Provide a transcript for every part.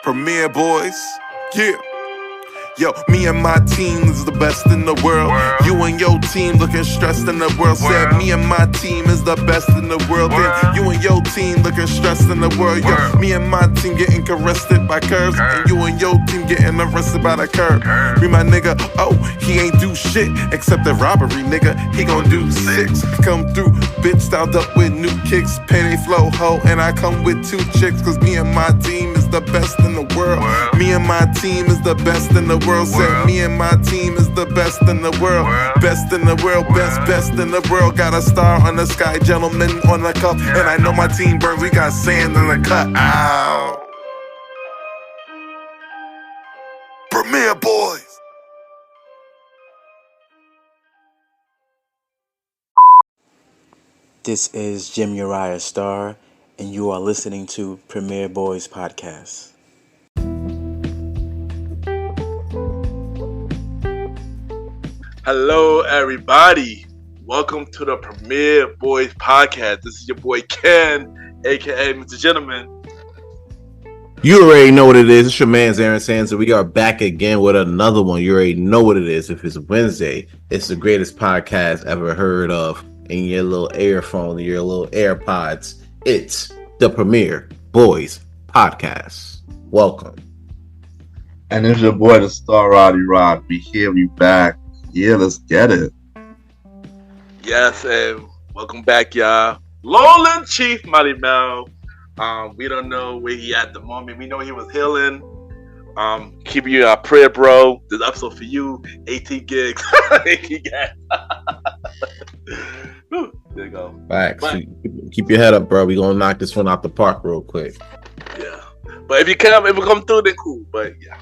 Premiere Boyz, yeah. Yo, me and my team is the best in the world. You and your team looking stressed in the world. Said me and my team is the best in the world. Then you and your team looking stressed in the world. Yo, me and my team getting caressed by curves, and you and your team getting arrested by the curb. Me my nigga, oh, he ain't do shit except the robbery, nigga. He gon' do 6. Come through, bitch styled up with new kicks, payday flow ho, and I come with 2 chicks. Cause me and my team is the best in the world. Me and my team is the best in the world. Said me and my team is the best in the world. Best in the world, best in the world. Got a star on the sky, gentleman on the cup. And I know my team burns, we got sand in the cut. Ow. Premiere Boyz. This is Jim Uriah Starr, and you are listening to Premiere Boyz Podcast. Hello, everybody. Welcome to the Premiere Boyz Podcast. This is your boy Ken, aka Mr. Gentleman. You already know what it is. It's your man's Aaron Sands, and we are back again with another one. You already know what it is. If it's Wednesday, it's the greatest podcast ever heard of in your little earphone, your little AirPods. It's the Premiere Boyz Podcast. Welcome. And it's your boy, the star Roddy Rod. We here, we back. Yeah, let's get it. Yes, and welcome back, y'all. Lowland Chief Malimal. We don't know where he at the moment. We know he was healing. Keep you in our prayer, bro. This episode for you. 18 gigs. 18 gigs. There you go. Facts. Keep your head up, bro. We gonna knock this one out the park real quick. Yeah. But if you come through, then cool. But yeah.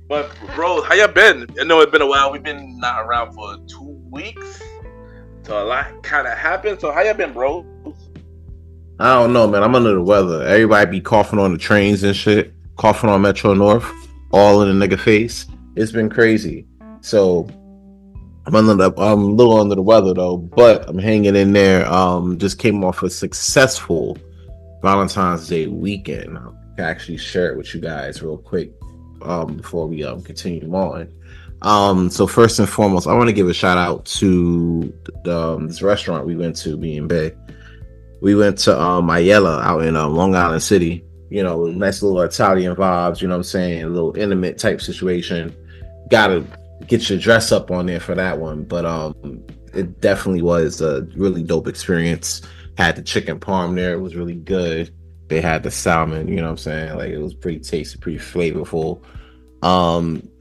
But bro, how y'all been? I know it's been a while. We've been not around for 2 weeks. So a lot kind of happened. So how y'all been, bro? I don't know, man. I'm under the weather. Everybody be coughing on the trains and shit. Coughing on Metro North. All in the nigga face. It's been crazy. So I'm a little under the weather though, but I'm hanging in there. Just came off a successful Valentine's Day weekend. I can actually share it with you guys real quick before we continue on. So first and foremost, I want to give a shout out to this restaurant we went to, me and Bay. We went to Ayala out in Long Island City. You know, nice little Italian vibes, you know what I'm saying? A little intimate type situation. Gotta get your dress up on there for that one. But it definitely was a really dope experience. Had the chicken parm there. It was really good. They had the salmon, you know what I'm saying? Like, it was pretty tasty, pretty flavorful.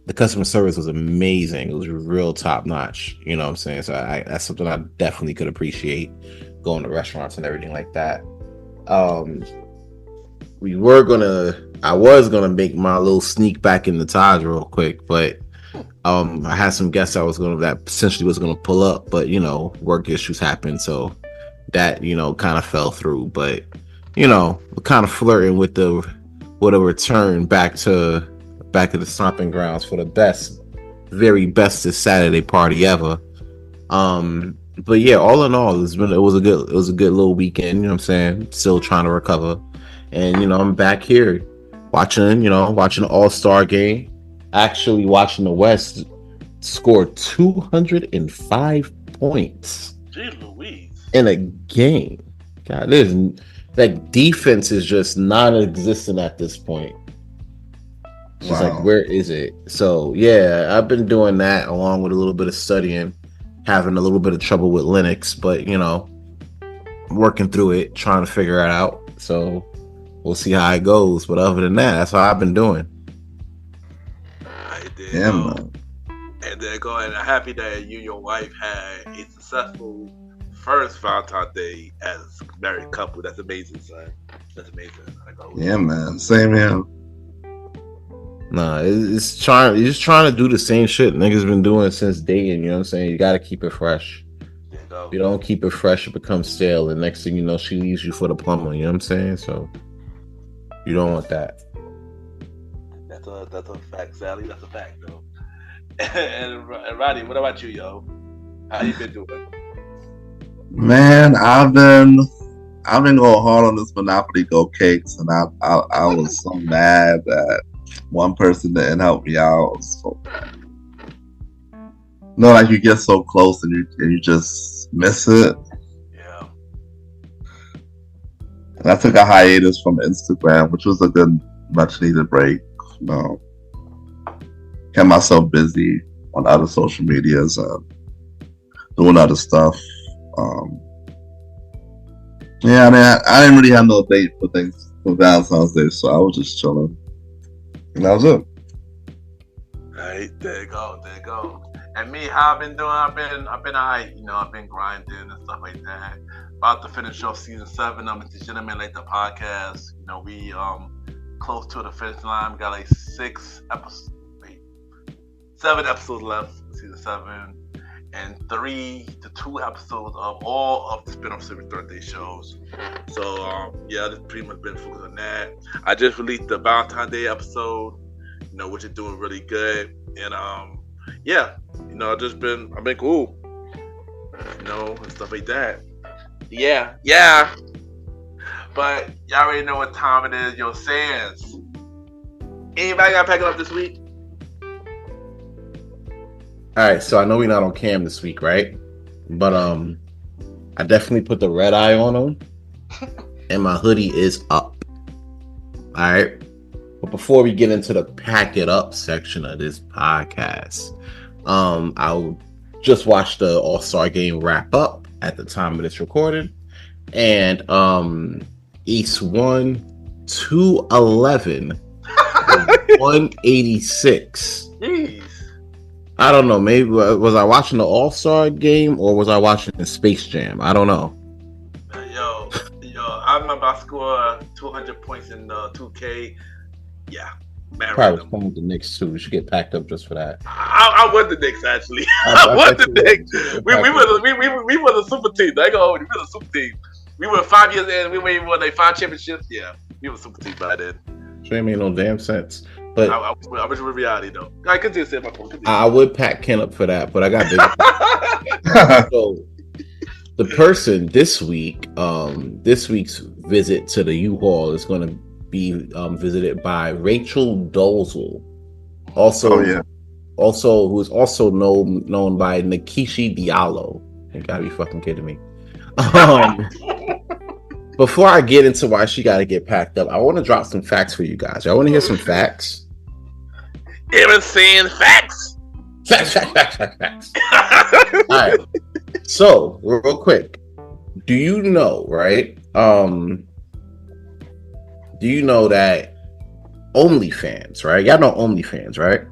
The customer service was amazing. It was real top notch, you know what I'm saying? So that's something I definitely could appreciate, going to restaurants and everything like that. I was gonna make my little sneak back in the Taj real quick, but I had some guests that essentially was gonna pull up, but you know, work issues happened, so that, you know, kind of fell through. But you know, we're kind of flirting with a return back to the stomping grounds for the very bestest Saturday party ever. But yeah, all in all, it was a good little weekend, you know what I'm saying? Still trying to recover. And you know, I'm back here watching the All-Star game. Actually watching the West score 205 points. Jeez Louise. In a game. God, that defense is just non-existent at this point. It's just like, where is it? So yeah, I've been doing that along with a little bit of studying, having a little bit of trouble with Linux, but you know, working through it, trying to figure it out. So we'll see how it goes. But other than that, that's what I've been doing. Yeah, man. And then and I'm happy that you and your wife had a successful first Valentine's Day as a married couple. That's amazing, son. That's amazing. Yeah, man. Same here. Nah, you're just trying to do the same shit niggas been doing since dating, you know what I'm saying? You gotta keep it fresh. If you don't keep it fresh, it becomes stale, and next thing you know, she leaves you for the plumber, you know what I'm saying? So you don't want that. That's a fact, Sally. That's a fact, though. And Roddy, what about you, yo? How you been doing? Man, I've been I've been going hard on this Monopoly Go Cakes, and I was so mad that one person didn't help me out. I was so mad. No, like you get so close and you just miss it. Yeah. And I took a hiatus from Instagram, which was a good, much needed break. Kept myself busy on other social medias, doing other stuff. Yeah, I mean, I didn't really have no date for things for Valentine's Day, so I was just chilling, and that was it. Right, there you go. And me, how I've been doing? I've been alright. I've been grinding and stuff like that. About to finish off season 7 of MrGentleman Like the podcast. We close to the finish line. We got like 7 episodes left, season 7, and 3 to 2 episodes of all of the spin-off series Thursday shows. So yeah, I've pretty much been focused on that. I just released the Valentine's Day episode, which is doing really good, and yeah, I've been cool, and stuff like that. Yeah. But y'all already know what time it is. Yo, Sans. Anybody got packing up this week? All right, so I know we're not on cam this week, right? But I definitely put the red eye on them, and my hoodie is up. All right, but before we get into the pack it up section of this podcast, I'll just watch the All-Star game wrap up at the time of this recording, and East won 211, 186. Jeez. I don't know. Maybe was I watching the All-Star game or was I watching the Space Jam? I don't know. Yo, I remember I scored 200 points in 2K. Yeah, man. Probably was playing with the Knicks too. We should get packed up just for that. I was the Knicks actually. I was the Knicks. We were the super team. We were the super team. We were 5 years in. We won like 5 championships. Yeah, we were super team by then. Sure, made no damn sense. But I wish it was reality though. I continue to say my point. I would pack Ken up for that, but I got bigger. So the person this week's visit to the U-Haul is going to be visited by Rachel Dolezal, who is also known by Nikishi Diallo. You gotta be fucking kidding me. Before I get into why she got to get packed up, I want to drop some facts for you guys. Y'all want to hear some facts? Even saying facts. Facts. All right. So, real quick, do you know, right? Do you know that OnlyFans, right? Y'all know OnlyFans, right?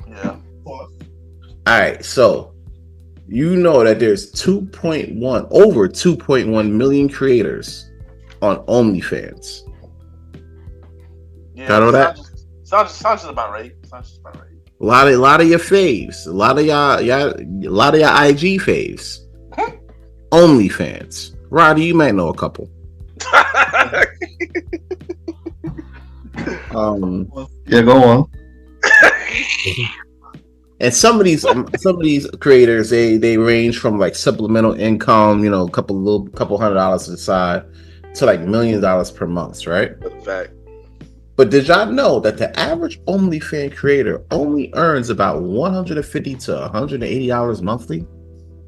Yeah. All right. So, you know that there's over 2.1 million creators on OnlyFans. Yeah. Got all that? Sounds just about right. A lot of your faves, a lot of y'all IG faves. OnlyFans. Roddy, you might know a couple. Yeah, go on. And some of these creators, they range from like supplemental income, a couple $100 to the side, to like $1 million per month, right? That's a fact. But did y'all know that the average OnlyFans creator only earns about $150 to $180 monthly?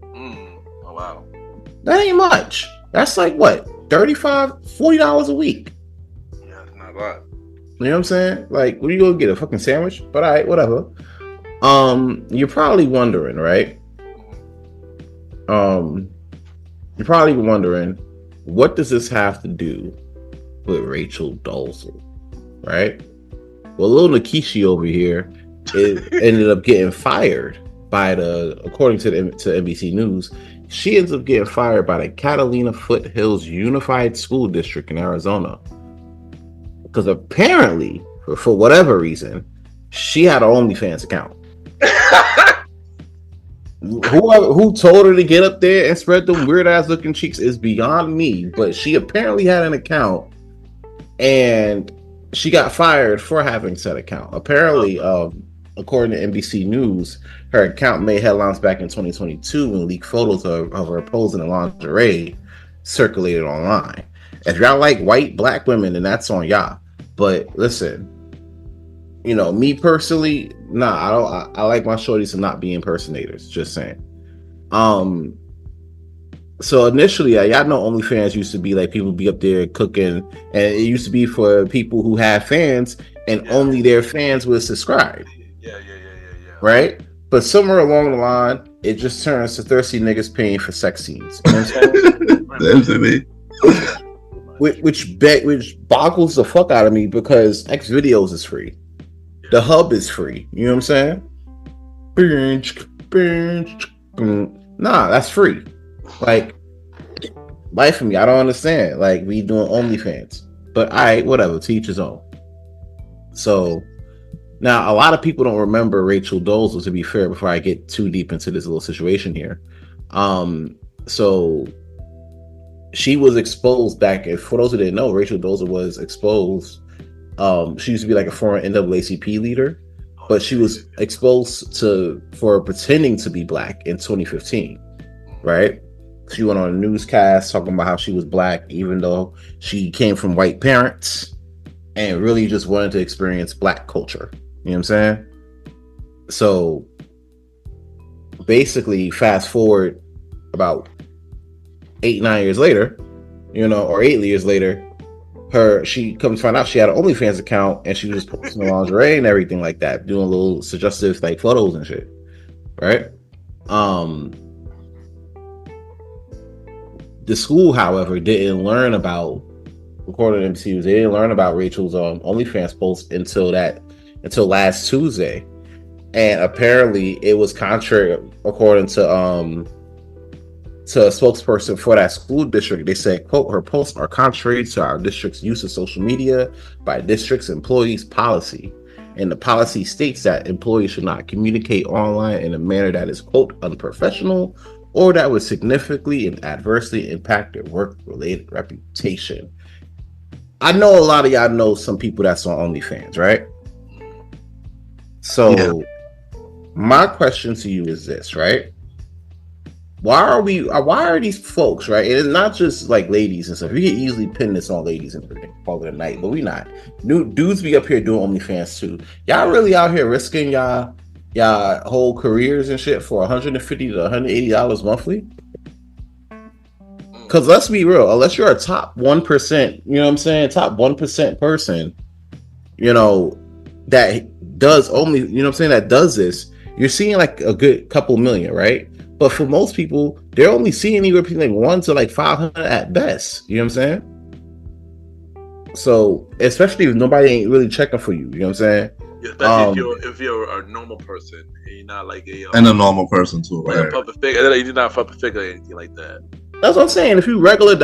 Oh wow, that ain't much. That's like what, $35, $40 a week? Yeah, it's not a lot. You know what I'm saying? Like, what are you gonna get, a fucking sandwich? But all right, whatever. You're probably wondering, right? You're probably wondering, what does this have to do with Rachel Dolezal, right? Well, little Nikishi over here ended up getting fired according to NBC News, she ends up getting fired by the Catalina Foothills Unified School District in Arizona. Because apparently, for whatever reason, she had an OnlyFans account. Who told her to get up there and spread them weird ass looking cheeks is beyond me, but she apparently had an account and she got fired for having said account. Apparently, according to NBC News, her account made headlines back in 2022 when leaked photos of her posing in lingerie circulated online. If y'all like white black women, then that's on y'all. But listen, you know, me personally, nah, I don't. I like my shorties to not be impersonators. Just saying. So initially, y'all know OnlyFans used to be like people be up there cooking, and it used to be for people who had fans, and only their fans would subscribe. Yeah. Right? But somewhere along the line, it just turns to thirsty niggas paying for sex scenes. You know what I'm saying? which boggles the fuck out of me because X videos is free. The hub is free. You know what I'm saying? Nah, that's free. Like, life of me, I don't understand. Like, we doing OnlyFans. But alright, whatever, to each his own. So now a lot of people don't remember Rachel Dolezal, to be fair, before I get too deep into this little situation here. So she was exposed back, and for those who didn't know, Rachel Dolezal was exposed. She used to be like a former NAACP leader, but she was exposed for pretending to be black in 2015, right? She went on a newscast talking about how she was black, even though she came from white parents and really just wanted to experience black culture. You know what I'm saying? So basically, fast forward about 8-9 years later, you know, or 8 years later, she comes to find out she had an OnlyFans account and she was posting lingerie and everything like that, doing little suggestive like photos and shit, right? The school, however, didn't learn about, according to MCUs, they didn't learn about Rachel's OnlyFans post until last Tuesday, and apparently it was contrary, according to a spokesperson for that school district. They said, quote, her posts are contrary to our district's use of social media by district's employees policy. And the policy states that employees should not communicate online in a manner that is, quote, unprofessional or that would significantly and adversely impact their work-related reputation. I know a lot of y'all know some people that's on OnlyFans, right? So my question to you is this, right? Why are these folks, right? And it's not just like ladies and stuff. We can easily pin this on ladies and everything all the night, but we not. Dudes be up here doing OnlyFans too. Y'all really out here risking y'all whole careers and shit for $150 to $180 monthly? Because let's be real, unless you're a top 1%, you know what I'm saying, top 1% person, you know, that does only, you know what I'm saying, that does this, you're seeing like a good couple million, right? But for most people, they're only seeing anywhere between like 1 to like 500 at best. You know what I'm saying? So, especially if nobody ain't really checking for you. You know what I'm saying? Especially if you're a normal person and you're not like a normal person too, like right? a public figure. You're not a public figure or anything like that. That's what I'm saying. If you regular,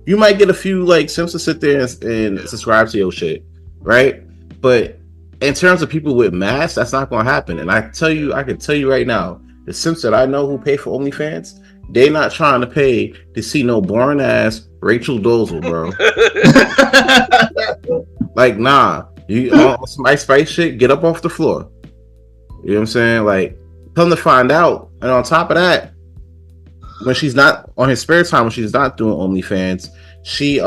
you might get a few like Sims to sit there and subscribe to your shit, right? But in terms of people with masks, that's not going to happen. And I can tell you right now, the Sims that I know who pay for OnlyFans, they not trying to pay to see no boring ass Rachel Dolezal, bro. Like, nah, you on some Ice Spice shit, get up off the floor. You know what I'm saying? Like, come to find out, and on top of that, when she's not on his spare time, when she's not doing OnlyFans, she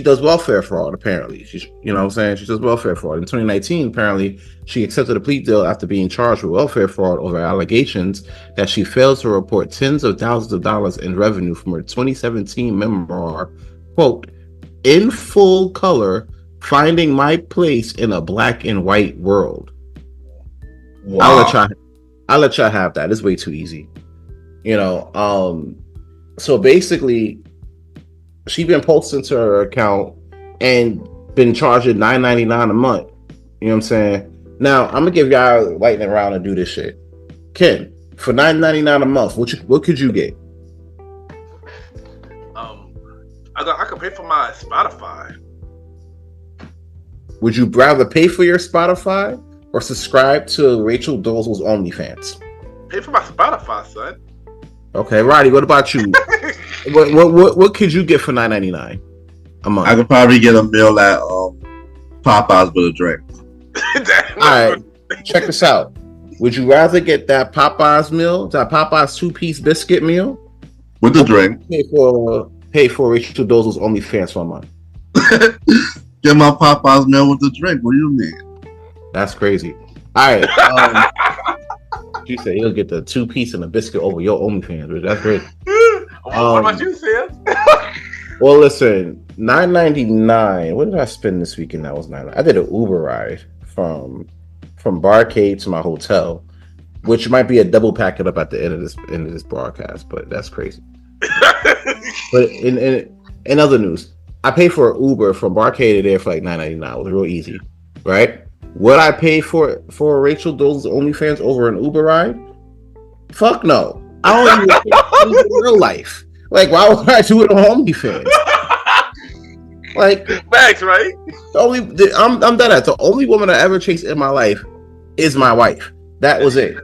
does welfare fraud. Apparently, you know what I'm saying, she does welfare fraud. In 2019, apparently, she accepted a plea deal after being charged with welfare fraud over allegations that she failed to report tens of thousands of dollars in revenue from her 2017 memoir, quote, in full color, finding my place in a black and white world. Wow. I'll let y'all have that. It's way too easy. You know, so basically, she been posting to her account and been charging $9.99 a month. You know what I'm saying? Now, I'm gonna give y'all a lightning round and do this shit. Ken, for $9.99 a month, what could you get? I could pay for my Spotify. Would you rather pay for your Spotify or subscribe to Rachel Dolezal's OnlyFans? Pay for my Spotify, son. Okay, Roddy, what about you? what could you get for $9.99 a month? I could probably get a meal at Popeyes with a drink. All right, check this out. Would you rather get that Popeyes meal, that Popeyes 2-piece biscuit meal, with the drink? pay for Rachel Dole's OnlyFans for a month. Get my Popeyes meal with the drink. What do you mean? That's crazy. All right. You said he'll get the 2-piece and a biscuit over your OnlyFans, but that's great. What about you, Sam? Well, listen, $9.99. What did I spend this weekend? That was $9. I did an Uber ride from Barcade to my hotel, which might be a double pack it up at the end of this broadcast, but that's crazy. But in other news, I paid for an Uber from Barcade to there for like $9.99. It was real easy, right? Would I pay for Rachel Dole's OnlyFans over an Uber ride? Fuck no. I don't even think in real life. Like, why would I do it on OnlyFans? Like, Max, right? I'm done at the only woman I ever chased in my life is my wife. That was it.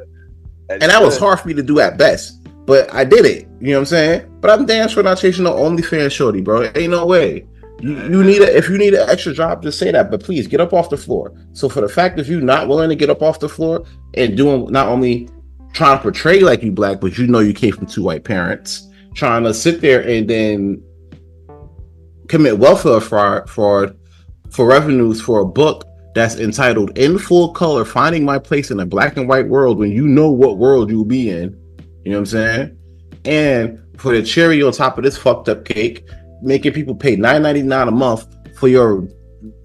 And that was hard for me to do at best. But I did it. You know what I'm saying? But I'm damn sure not chasing no OnlyFans shorty, bro. Ain't no way. If you need an extra job, just say that. But please get up off the floor. So for the fact that you're not willing to get up off the floor and doing not only trying to portray like you black, but you know you came from 2 white parents, trying to sit there and then commit welfare fraud for revenues for a book that's entitled "In Full Color: Finding My Place in a Black and White World," when you know what world you'll be in. You know what I'm saying? And for the cherry on top of this fucked up cake, making people pay $9.99 a month for your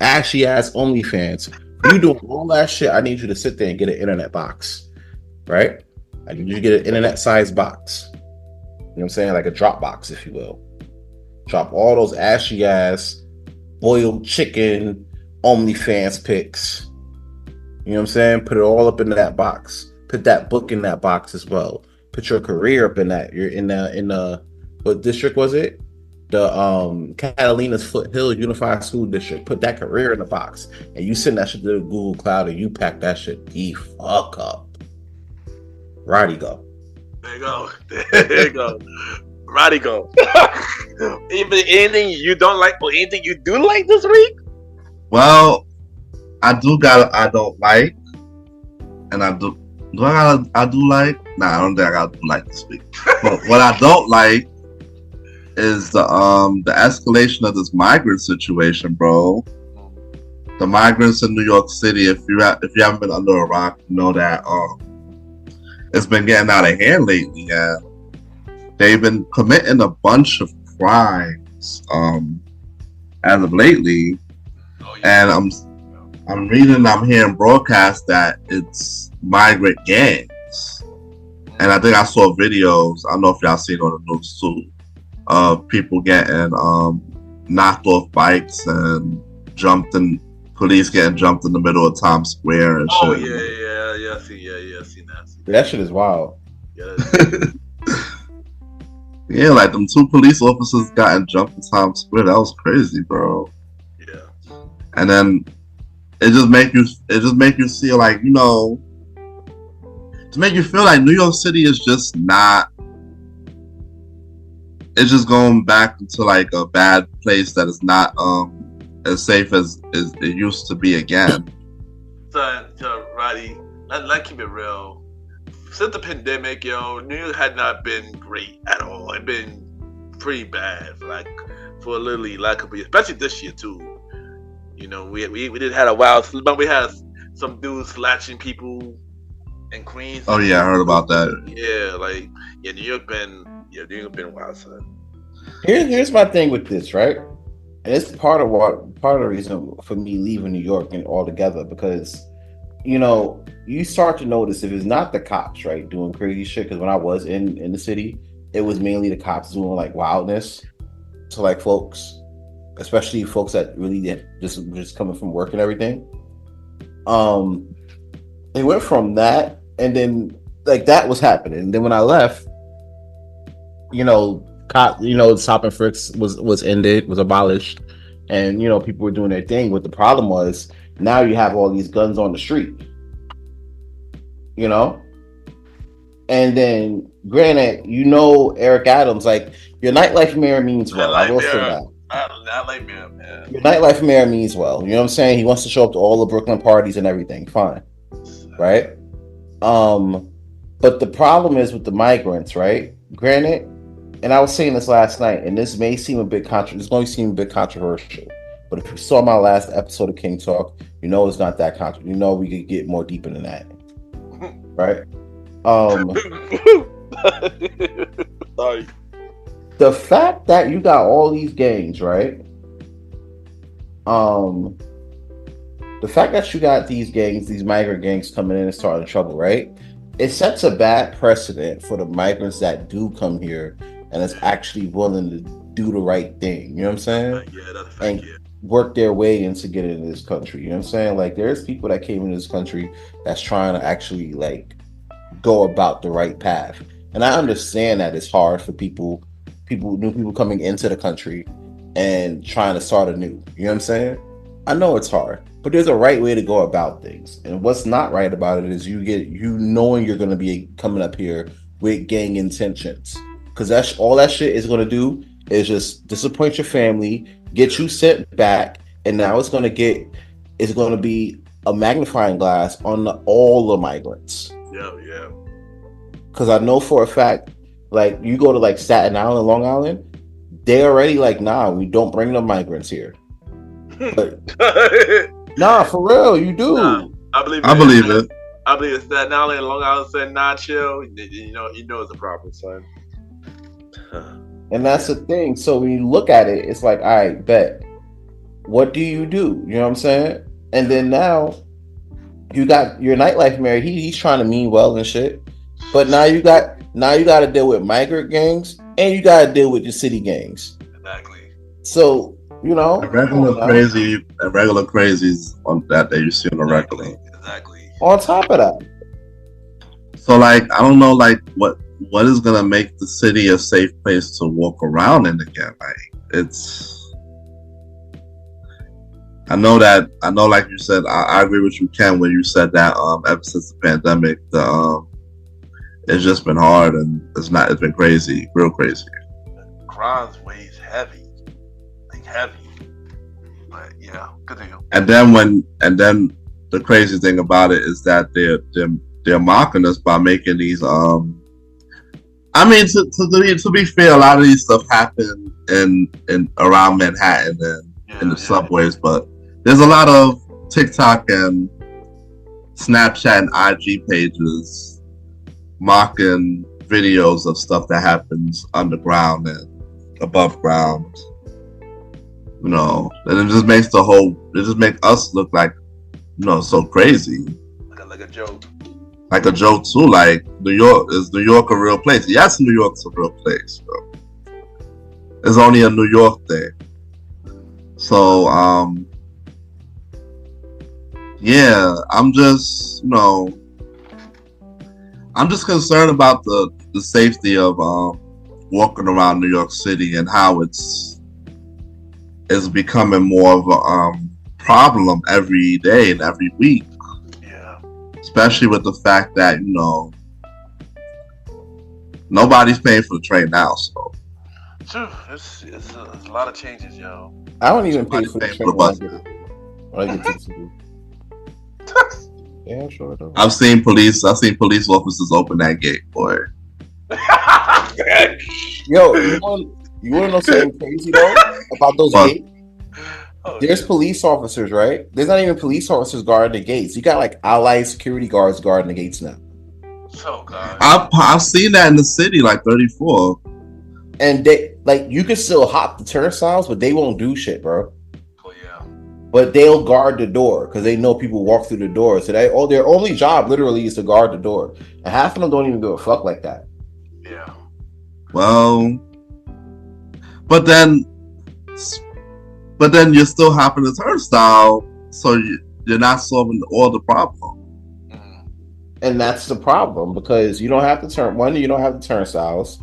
ashy ass OnlyFans. You doing all that shit, I need you to sit there and get an internet box. Right? I need you to get an internet sized box. You know what I'm saying? Like a drop box, if you will. Drop all those ashy ass boiled chicken OnlyFans pics. You know what I'm saying? Put it all up into that box. Put that book in that box as well. Put your career up in that. You're in the what district was it? The Catalina's Foothill Unified School District. Put that career in the box, and you send that shit to the Google Cloud, and you pack that shit the fuck up. Roddy go. There you go. There you go. Roddy go. Anything you don't like or anything you do like this week? Well, I don't like, and I do. I do like? Nah, I don't think I got to do like this week. But what I don't like is the escalation of this migrant situation, bro. The migrants in New York City. If you haven't been under a rock, you know that it's been getting out of hand lately. Yeah, they've been committing a bunch of crimes as of lately, and I'm hearing broadcasts that it's migrant gangs, and I think I saw videos. I don't know if y'all seen on the news too, of people getting knocked off bikes and police getting jumped in the middle of Times Square and shit. Oh yeah, I seen that. That shit is wild. Yeah, yeah, like them 2 police officers got jumped in Times Square. That was crazy, bro. Yeah. And then it just make you feel like, you know, to make you feel like New York City is just not. It's just going back into like a bad place that is not as safe as it used to be again. So Roddy, let's keep it real. Since the pandemic, New York had not been great at all. It's been pretty bad, for literally like especially this year too. You know, we did had a wild. But we had some dudes slashing people in Queens. Oh yeah, I heard about that. Yeah, New York been wild, son. Here's my thing with this, right? And it's part of the reason for me leaving New York and altogether, because you know, you start to notice if it's not the cops, right, doing crazy shit. Because when I was in the city, it was mainly the cops doing like wildness to like folks, especially folks that really just coming from work and everything. It went from that, and then like that was happening. And then when I left, you know, stop and frisk was ended, was abolished, and you know, people were doing their thing. But the problem was now you have all these guns on the street, you know. And then, granted, you know, Eric Adams, like your nightlife mayor means well. I will say that. Nightlife mayor, man. Your nightlife mayor means well. You know what I'm saying? He wants to show up to all the Brooklyn parties and everything. Fine, right? But the problem is with the migrants, right? Granted, and I was saying this last night, and this may seem a bit it's going to seem a bit controversial. But if you saw my last episode of King Talk, you know it's not that controversial. You know we could get more deeper than that, right? Sorry. The fact that you got all these gangs, right? The fact that you got these gangs, these migrant gangs coming in and starting trouble, right? It sets a bad precedent for the migrants that do come here and is actually willing to do the right thing. You know what I'm saying? Yeah, that's a fact. And work their way into getting into this country. You know what I'm saying? Like there's people that came into this country that's trying to actually like go about the right path. And I understand that it's hard for new people coming into the country and trying to start anew. You know what I'm saying? I know it's hard, but there's a right way to go about things. And what's not right about it is you knowing you're going to be coming up here with gang intentions. Because that's all that shit is going to do is just disappoint your family, get you sent back, and now it's going to be a magnifying glass on all the migrants. Yeah. Because I know for a fact, like you go to like Staten Island, Long Island, they already like, nah, we don't bring the migrants here. But nah, for real, you do. Nah, I believe it. I believe it's Staten Island and Long Island said nah, chill. You know it's a problem, son. And that's the thing. So when you look at it, it's like, all right, bet. What do? You know what I'm saying? And then now you got your nightlife mayor. He's trying to mean well and shit. But now you got to deal with migrant gangs and you got to deal with the city gangs. Exactly. So you know, regular crazies on that you see on the regular. Exactly. On top of that. So like, I don't know, like what is gonna make the city a safe place to walk around in again? Like I know, like you said, I agree with you, Ken, when you said that ever since the pandemic, it's just been hard and it's been crazy, real crazy. Crimes weighs heavy. But yeah, continue. And then the crazy thing about it is that they're mocking us by making these I mean, to be fair, a lot of these stuff happen in around Manhattan and in the subways, but there's a lot of TikTok and Snapchat and IG pages mocking videos of stuff that happens underground and above ground. You know, and it just makes us look like, you know, so crazy. Like a joke. Like a joke too. Like New York a real place? Yes, New York's a real place, bro. It's only a New York thing. So yeah, I'm just concerned about the safety of walking around New York City and how it's becoming more of a problem every day and every week. Yeah. Especially with the fact that, you know, nobody's paying for the train now, so. True. It's a lot of changes, yo. I don't even pay for the train when I get to the city. Yeah, sure. I've seen police officers open that gate, boy. Yo, you want to know something crazy though about those gates? There's police officers, right? There's not even police officers guarding the gates. You got like allied security guards guarding the gates now. So God. I've seen that in the city, like 34. And they like you can still hop the turnstiles, but they won't do shit, bro. Oh yeah. But they'll guard the door because they know people walk through the door. So their only job literally is to guard the door. And half of them don't even give a fuck like that. Yeah. Well, but then you're still hopping the turnstile, so you're not solving all the problem. And that's the problem because you don't have the turnstiles,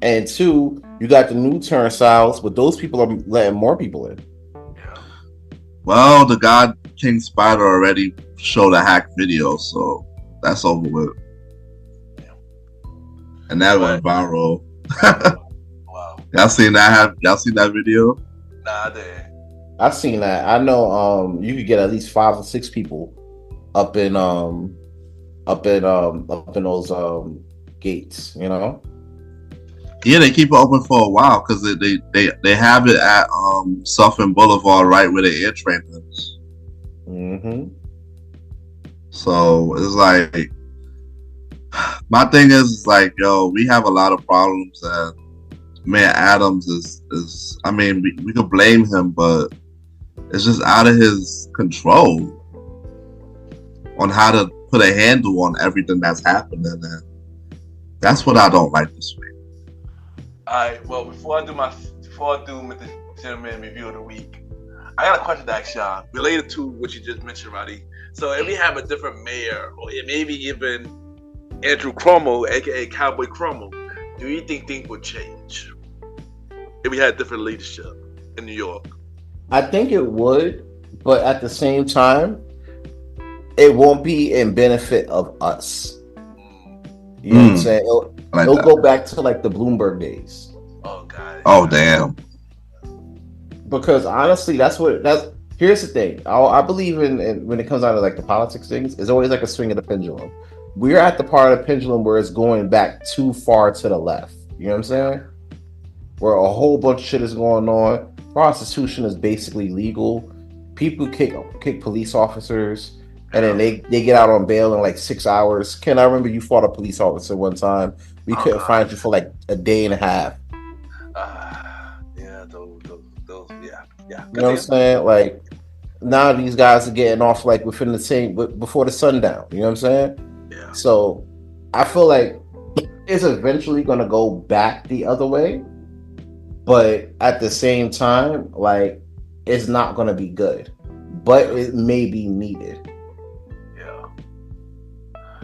and two, you got the new turnstiles, but those people are letting more people in. Yeah. Well, the God King Spider already showed a hack video, so that's over with. Yeah. And that went viral. Wow. Y'all seen that video? Nah, I didn't. I've seen that. I know you could get at least 5 or 6 people up in those gates, you know? Yeah, they keep it open for a while because they have it at Suffolk Boulevard, right where the air train is. Mm-hmm. So it's like my thing is like, yo, we have a lot of problems, and man, Adams is. I mean, we could blame him, but it's just out of his control on how to put a handle on everything that's happening, and that's what I don't like this week. Alright, well, before I do Mr. Gentleman review of the week, I got a question to ask y'all related to what you just mentioned, Roddy. So if we have a different mayor, or maybe even Andrew Cuomo, aka Cowboy Cuomo, do you think things would change if we had different leadership in New York? I think it would, but at the same time, it won't be in benefit of us. You know what I'm saying? It'll go back to like the Bloomberg days. Oh God. Oh damn. Because honestly, here's the thing. I believe in when it comes down to like the politics things, it's always like a swing of the pendulum. We're at the part of the pendulum where it's going back too far to the left. You know what I'm saying? Where a whole bunch of shit is going on. Prostitution is basically legal. People kick police officers, and then they get out on bail in like 6 hours. Ken, I remember you fought a police officer one time. We couldn't find you for like a day and a half. Yeah, those, yeah. You know what I'm saying? Like now these guys are getting off like within the same before the sundown. You know what I'm saying? Yeah. So I feel like it's eventually gonna go back the other way, but at the same time, like it's not gonna be good, but it may be needed. Yeah.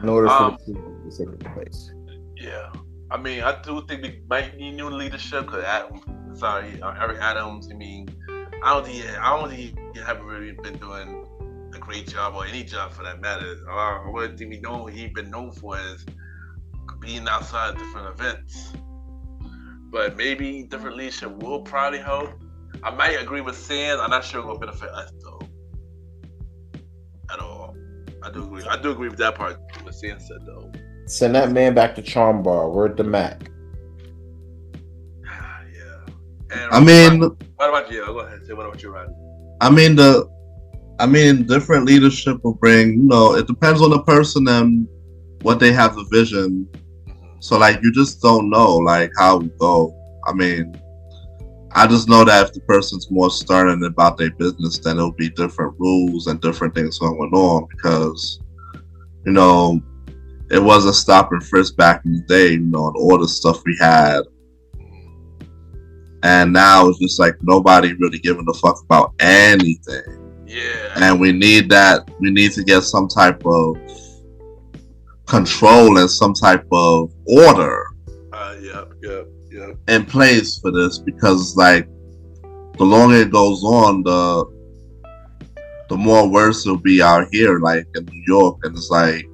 In order for the to take place. Yeah. I mean, I do think we might need new leadership because Eric Adams. I mean, I don't think he haven't really been doing a great job or any job for that matter. One thing we know he's been known for is being outside of different events. But maybe different leadership will probably help. I might agree with Sands. I'm not sure it will benefit us though. At all. I do agree with that part. What Sands said though. Send that man back to Charm Bar. Word to Mac. Yeah. And I mean, what about you? Go ahead. Say what about you, Roddy? I mean, different leadership will bring. It depends on the person and what they have the vision. So like, you just don't know like how it will go. I mean, I just know that if the person's more stern about their business, then it'll be different rules and different things going on because, it wasn't stop and frisk back in the day, and all the stuff we had. And now it's just like nobody really giving a fuck about anything. Yeah. And we need that. We need to get some type of control and some type of order in place for this because like the longer it goes on, the more worse it'll be out here, like in New York. And it's like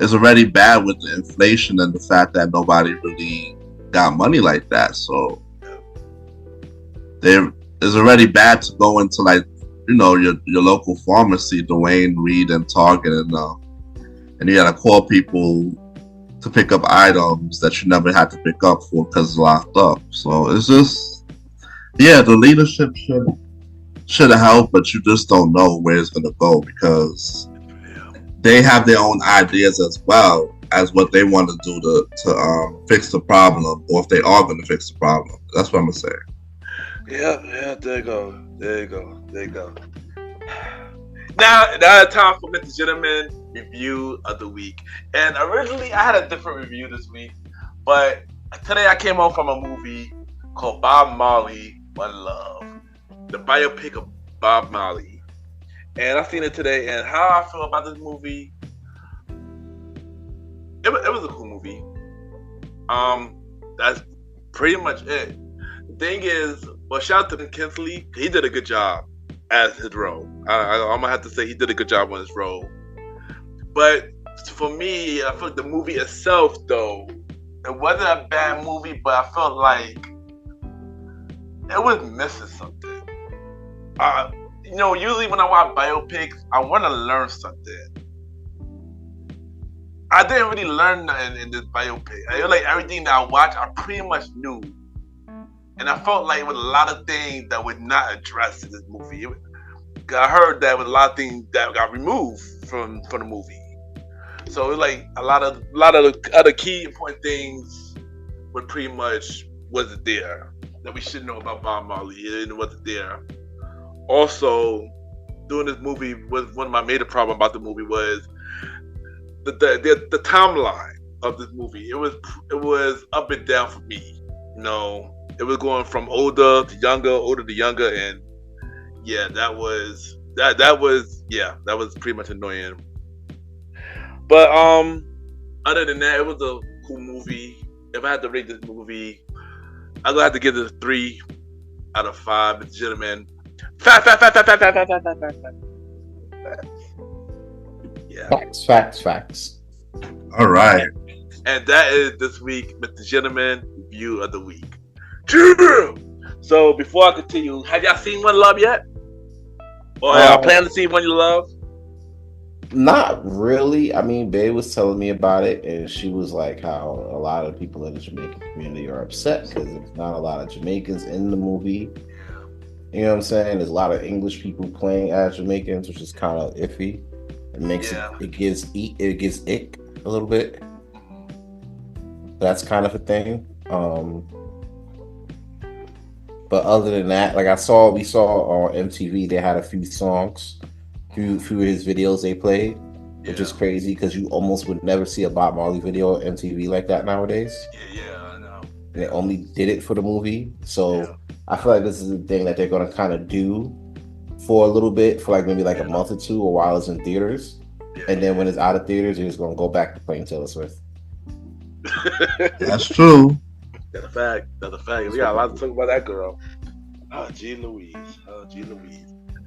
it's already bad with the inflation and the fact that nobody really got money like that. So it's already bad to go into like your local pharmacy, Dwayne Reed and Target, and you gotta call people to pick up items that you never had to pick up for because it's locked up. So it's just, the leadership should have helped, but you just don't know where it's gonna go because they have their own ideas as well as what they want to do to fix the problem, or if they are going to fix the problem. That's what I'm gonna say. Yeah, there you go. Now time for Mr. Gentleman review of the week. And originally I had a different review this week, but today I came home from a movie called Bob Marley, One Love, the biopic of Bob Marley. And I seen it today, and how I feel about this movie, it was a cool movie. That's pretty much it. The thing is, well, shout out to Kinsley. He did a good job as his role. I'm gonna have to say he did a good job on his role. But for me, I feel like the movie itself, though, it wasn't a bad movie, but I felt like it was missing something. Usually when I watch biopics, I want to learn something. I didn't really learn nothing in this biopic. I feel like everything that I watched, I pretty much knew, and I felt like with a lot of things that were not addressed in this movie. I heard that with a lot of things that got removed from the movie. So it was like a lot of the other key important things were pretty much wasn't there that we should know about Bob Marley. It wasn't there. Also, doing this movie was one of my major problems about the movie was the timeline of this movie. It was up and down for me. You know, it was going from older to younger, and yeah, that was pretty much annoying. But other than that, it was a cool movie. If I had to rate this movie, I'm gonna have to give it a 3 out of 5. Gentlemen, fact. Yeah. Facts. All right. And that is this week, Mr. Gentleman Review of the Week. True. So before I continue, have y'all seen One Love yet? Or y'all plan to see One You Love? Not really. I mean, Bae was telling me about it, and she was like, how a lot of people in the Jamaican community are upset because there's not a lot of Jamaicans in the movie. You know what I'm saying? There's a lot of English people playing as Jamaicans, which is kind of iffy. It makes it gives ick a little bit. That's kind of a thing. But other than that, like we saw on MTV, they had a few songs. Few of his videos they played, which is crazy because you almost would never see a Bob Marley video on MTV like that nowadays. Yeah, I know. And they only did it for the movie, so I feel like this is the thing that they're gonna kind of do for a little bit, for like maybe like a month or two, or while it's in theaters, and then when it's out of theaters, they're just gonna go back to playing Taylor Swift. That's true. That's a fact. We got a lot to talk about that girl. Oh, G. Louise.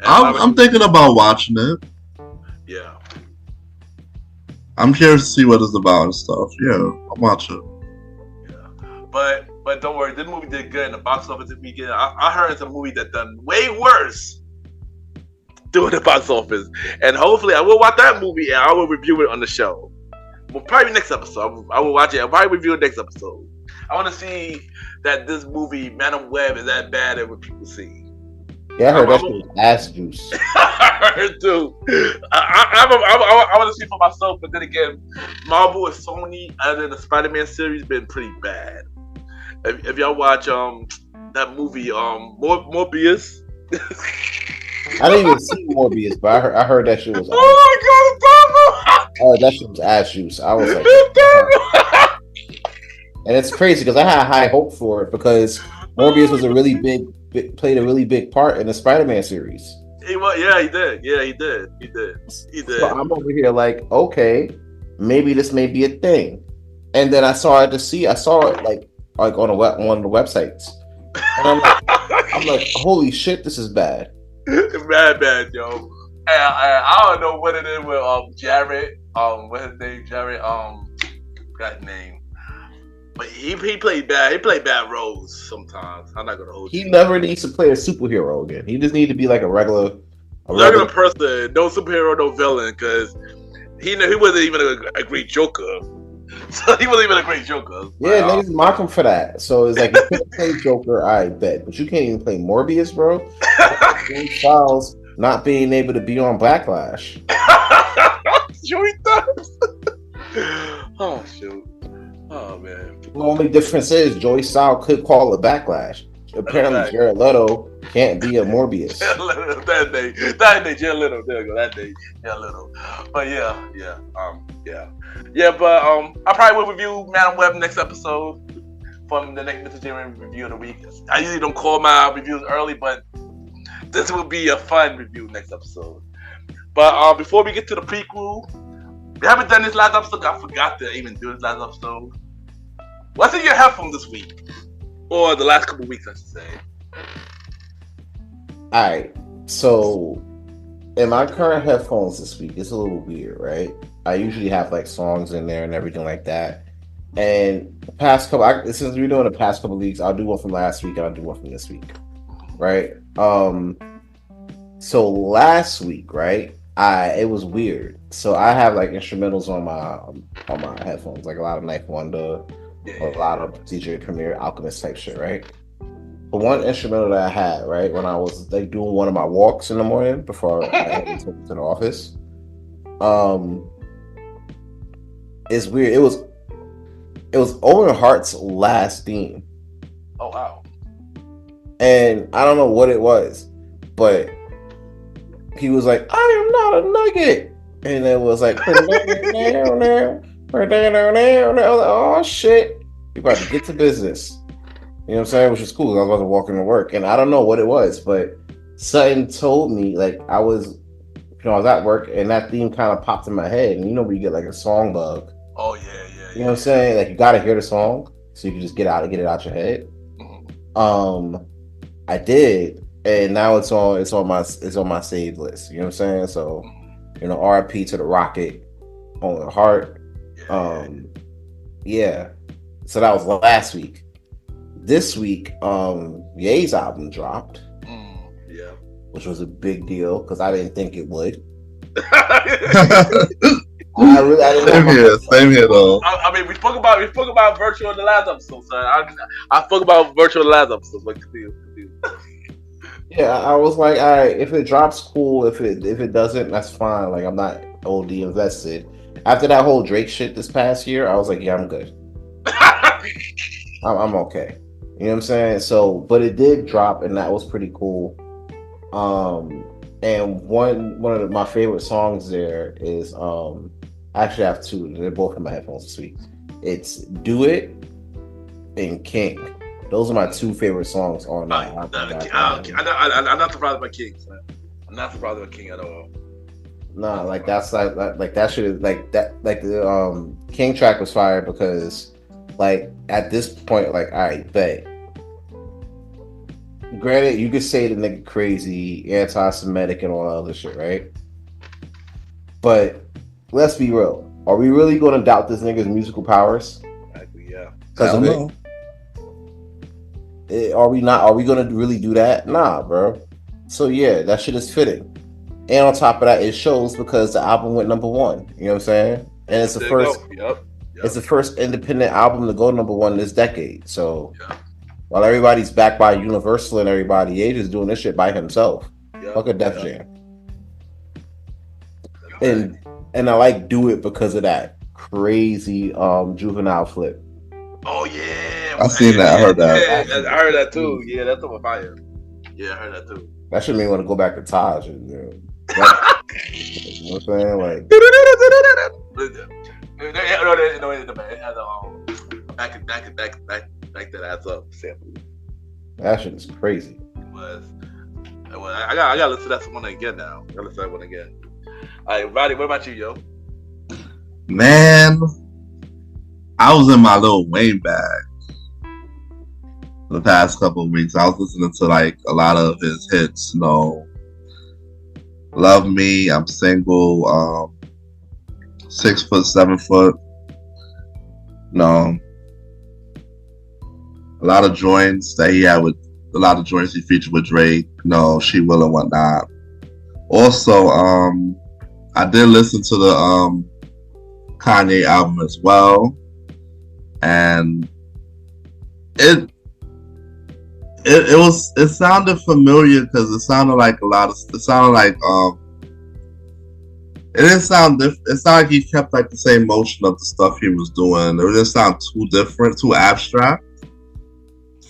I'm thinking about watching it. Yeah. I'm curious to see what it's about and stuff. Yeah, I'll watch it. Yeah. But don't worry, this movie did good in the box office this weekend. I heard it's a movie that done way worse doing the box office. And hopefully I will watch that movie and I will review it on the show. Well, probably next episode. I will watch it. I'll probably review it next episode. I want to see that this movie, Madam Web, is that bad as what people see. Yeah, I heard that shit was ass juice. I heard too. I want to see for myself, but then again, Marvel and Sony, other than the Spider-Man series, been pretty bad. If y'all watch that movie Morbius. I didn't even see Morbius, but I heard that shit was. Oh my god, it's terrible! That shit was ass juice. I was like, and it's crazy because I had high hope for it because Morbius was played a really big part in the Spider-Man series. He did. Yeah, he did. So I'm over here like, okay, maybe this may be a thing. And then I saw it like on one of the websites. And I'm like, holy shit, this is bad. It's bad, yo. And I don't know what it is with Jared. What's his name? Jared. Got his name. But he played bad. He played bad roles sometimes. I'm not gonna hold you. He never needs to play a superhero again. He just needs to be like a regular person. No superhero, no villain. Because he wasn't even a great Joker. So he wasn't even a great Joker. Yeah, niggas mock him for that. So it's like, you can't play Joker, I bet, but you can't even play Morbius, bro. Charles not being able to be on Backlash. Joey Thumbs. Oh shoot. Oh man. The only difference is Joey Styles could call a Backlash. Apparently, Jared Leto can't be a Morbius. that day, Jared Leto. There you go. That day, Jared Leto. But yeah. But I probably will review Madam Web next episode from the next Mr. Gentleman Review of the Week. I usually don't call my reviews early, but this will be a fun review next episode. But before we get to the prequel, we haven't done this last episode. I forgot to even do this last episode. What's in your headphone this week? Or the last couple of weeks, I should say. Alright, so in my current headphones this week, it's a little weird, right? I usually have like songs in there and everything like that. And the past couple, since we're doing the past couple of weeks, I'll do one from last week and I'll do one from this week, right? So last week, right, it was weird. So I have like instrumentals on my headphones, like a lot of Knife Wonder, a lot of DJ Premier, Alchemist type shit, right? But one instrumental that I had, right, when I was like doing one of my walks in the morning before I had to take it to the office, um, it's weird. It was Owen Hart's last theme. Oh wow. And I don't know what it was, but he was like, I am not a nugget. And it was like, I was like, oh shit. We about to get to business. You know what I'm saying? Which is cool. I was about to walk into work. And I don't know what it was, but something told me, like, I was at work and that theme kind of popped in my head. And you know, when you get like a song bug. Oh yeah. You know what I'm saying? Like, you got to hear the song so you can just get it out your head. Mm-hmm. I did, and now it's on my saved list. You know what I'm saying? So, RIP to the Rocket, on the heart. Yeah. So that was last week. This week, Ye's album dropped. Yeah. Which was a big deal because I didn't think it would. Same here though. I mean, we spoke about virtual in the last episode, son. I spoke about virtual in the last episode. Like, yeah, I was like, all right, if it drops, cool. If it doesn't, that's fine. Like, I'm not OD invested. After that whole Drake shit this past year, I was like, yeah, I'm good. I'm okay. You know what I'm saying? So, but it did drop, and that was pretty cool. And one of my favorite songs there is I actually have two. They're both in my headphones this week. It's "Do It" and "King." Those are my two favorite songs on that. I'm not surprised by King. Man. I'm not surprised by King at all. No, like that's like that should like that like the King track was fire because like at this point, like, all right, bet. Granted, you could say the nigga crazy, anti-Semitic, and all that other shit, right? But let's be real. Are we really going to doubt this nigga's musical powers? Exactly, yeah. Because of it. Are we not? Are we going to really do that? Nah, bro. So yeah, that shit is fitting. And on top of that, it shows because the album went number one. You know what I'm saying? And it's the first. Yep. It's the first independent album to go number one this decade. So. Yeah. While everybody's backed by Universal and everybody, Ye is doing this shit by himself. Fuck a Def Jam. And I like "Do It" because of that crazy Juvenile flip. Oh yeah, I seen that. I heard that. Yeah, I heard that too. Yeah, that's on fire. Yeah, I heard that too. That should make me want to go back to Taj. And, you know what I'm saying? Like, back that ass up sample. That shit is crazy. It was. I gotta listen to that one again now. I gotta listen to that one again. All right, Roddy, what about you, yo? Man, I was in my little Wayne bag the past couple of weeks. I was listening to like a lot of his hits. Love Me, I'm Single, 6 foot, 7 foot. A lot of joints that he had with a lot of joints he featured with Drake. She Will and whatnot. Also, I did listen to the Kanye album as well, and it sounded familiar because it sounded like it didn't sound different. It's not like he kept like the same motion of the stuff he was doing. It didn't sound too different, too abstract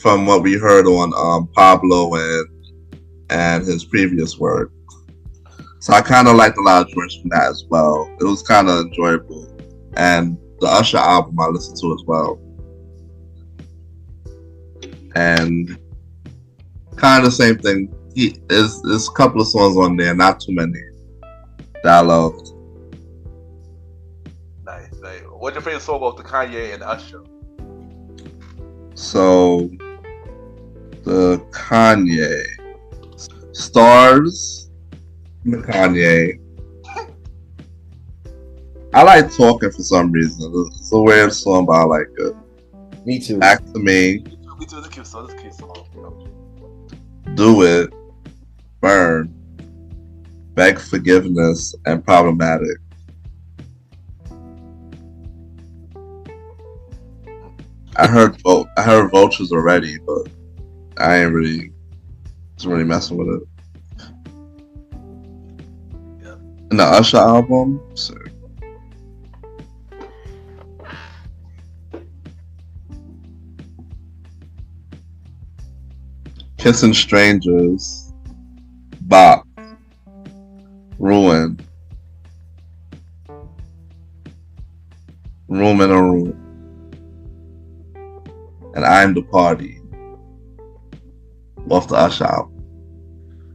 from what we heard on Pablo and his previous work. So I kind of liked a lot of joints from that as well. It was kind of enjoyable. And the Usher album I listened to as well. And kind of the same thing. There's a couple of songs on there, not too many, that I loved. Nice. What's your favorite song of the Kanye and Usher? So, the Kanye. Stars, the Kanye. I like Talking for some reason. It's a weird song, but I like it. Me too. Back to Me. Me too. It's a cute song. Do It. Burn. Beg Forgiveness, and Problematic. I heard Vultures already, but I ain't really messing with it. Yeah. And the Usher album, so. Kissing Strangers, Bop, Ruin, Room in a Room, and I'm the Party. Off the Usher album.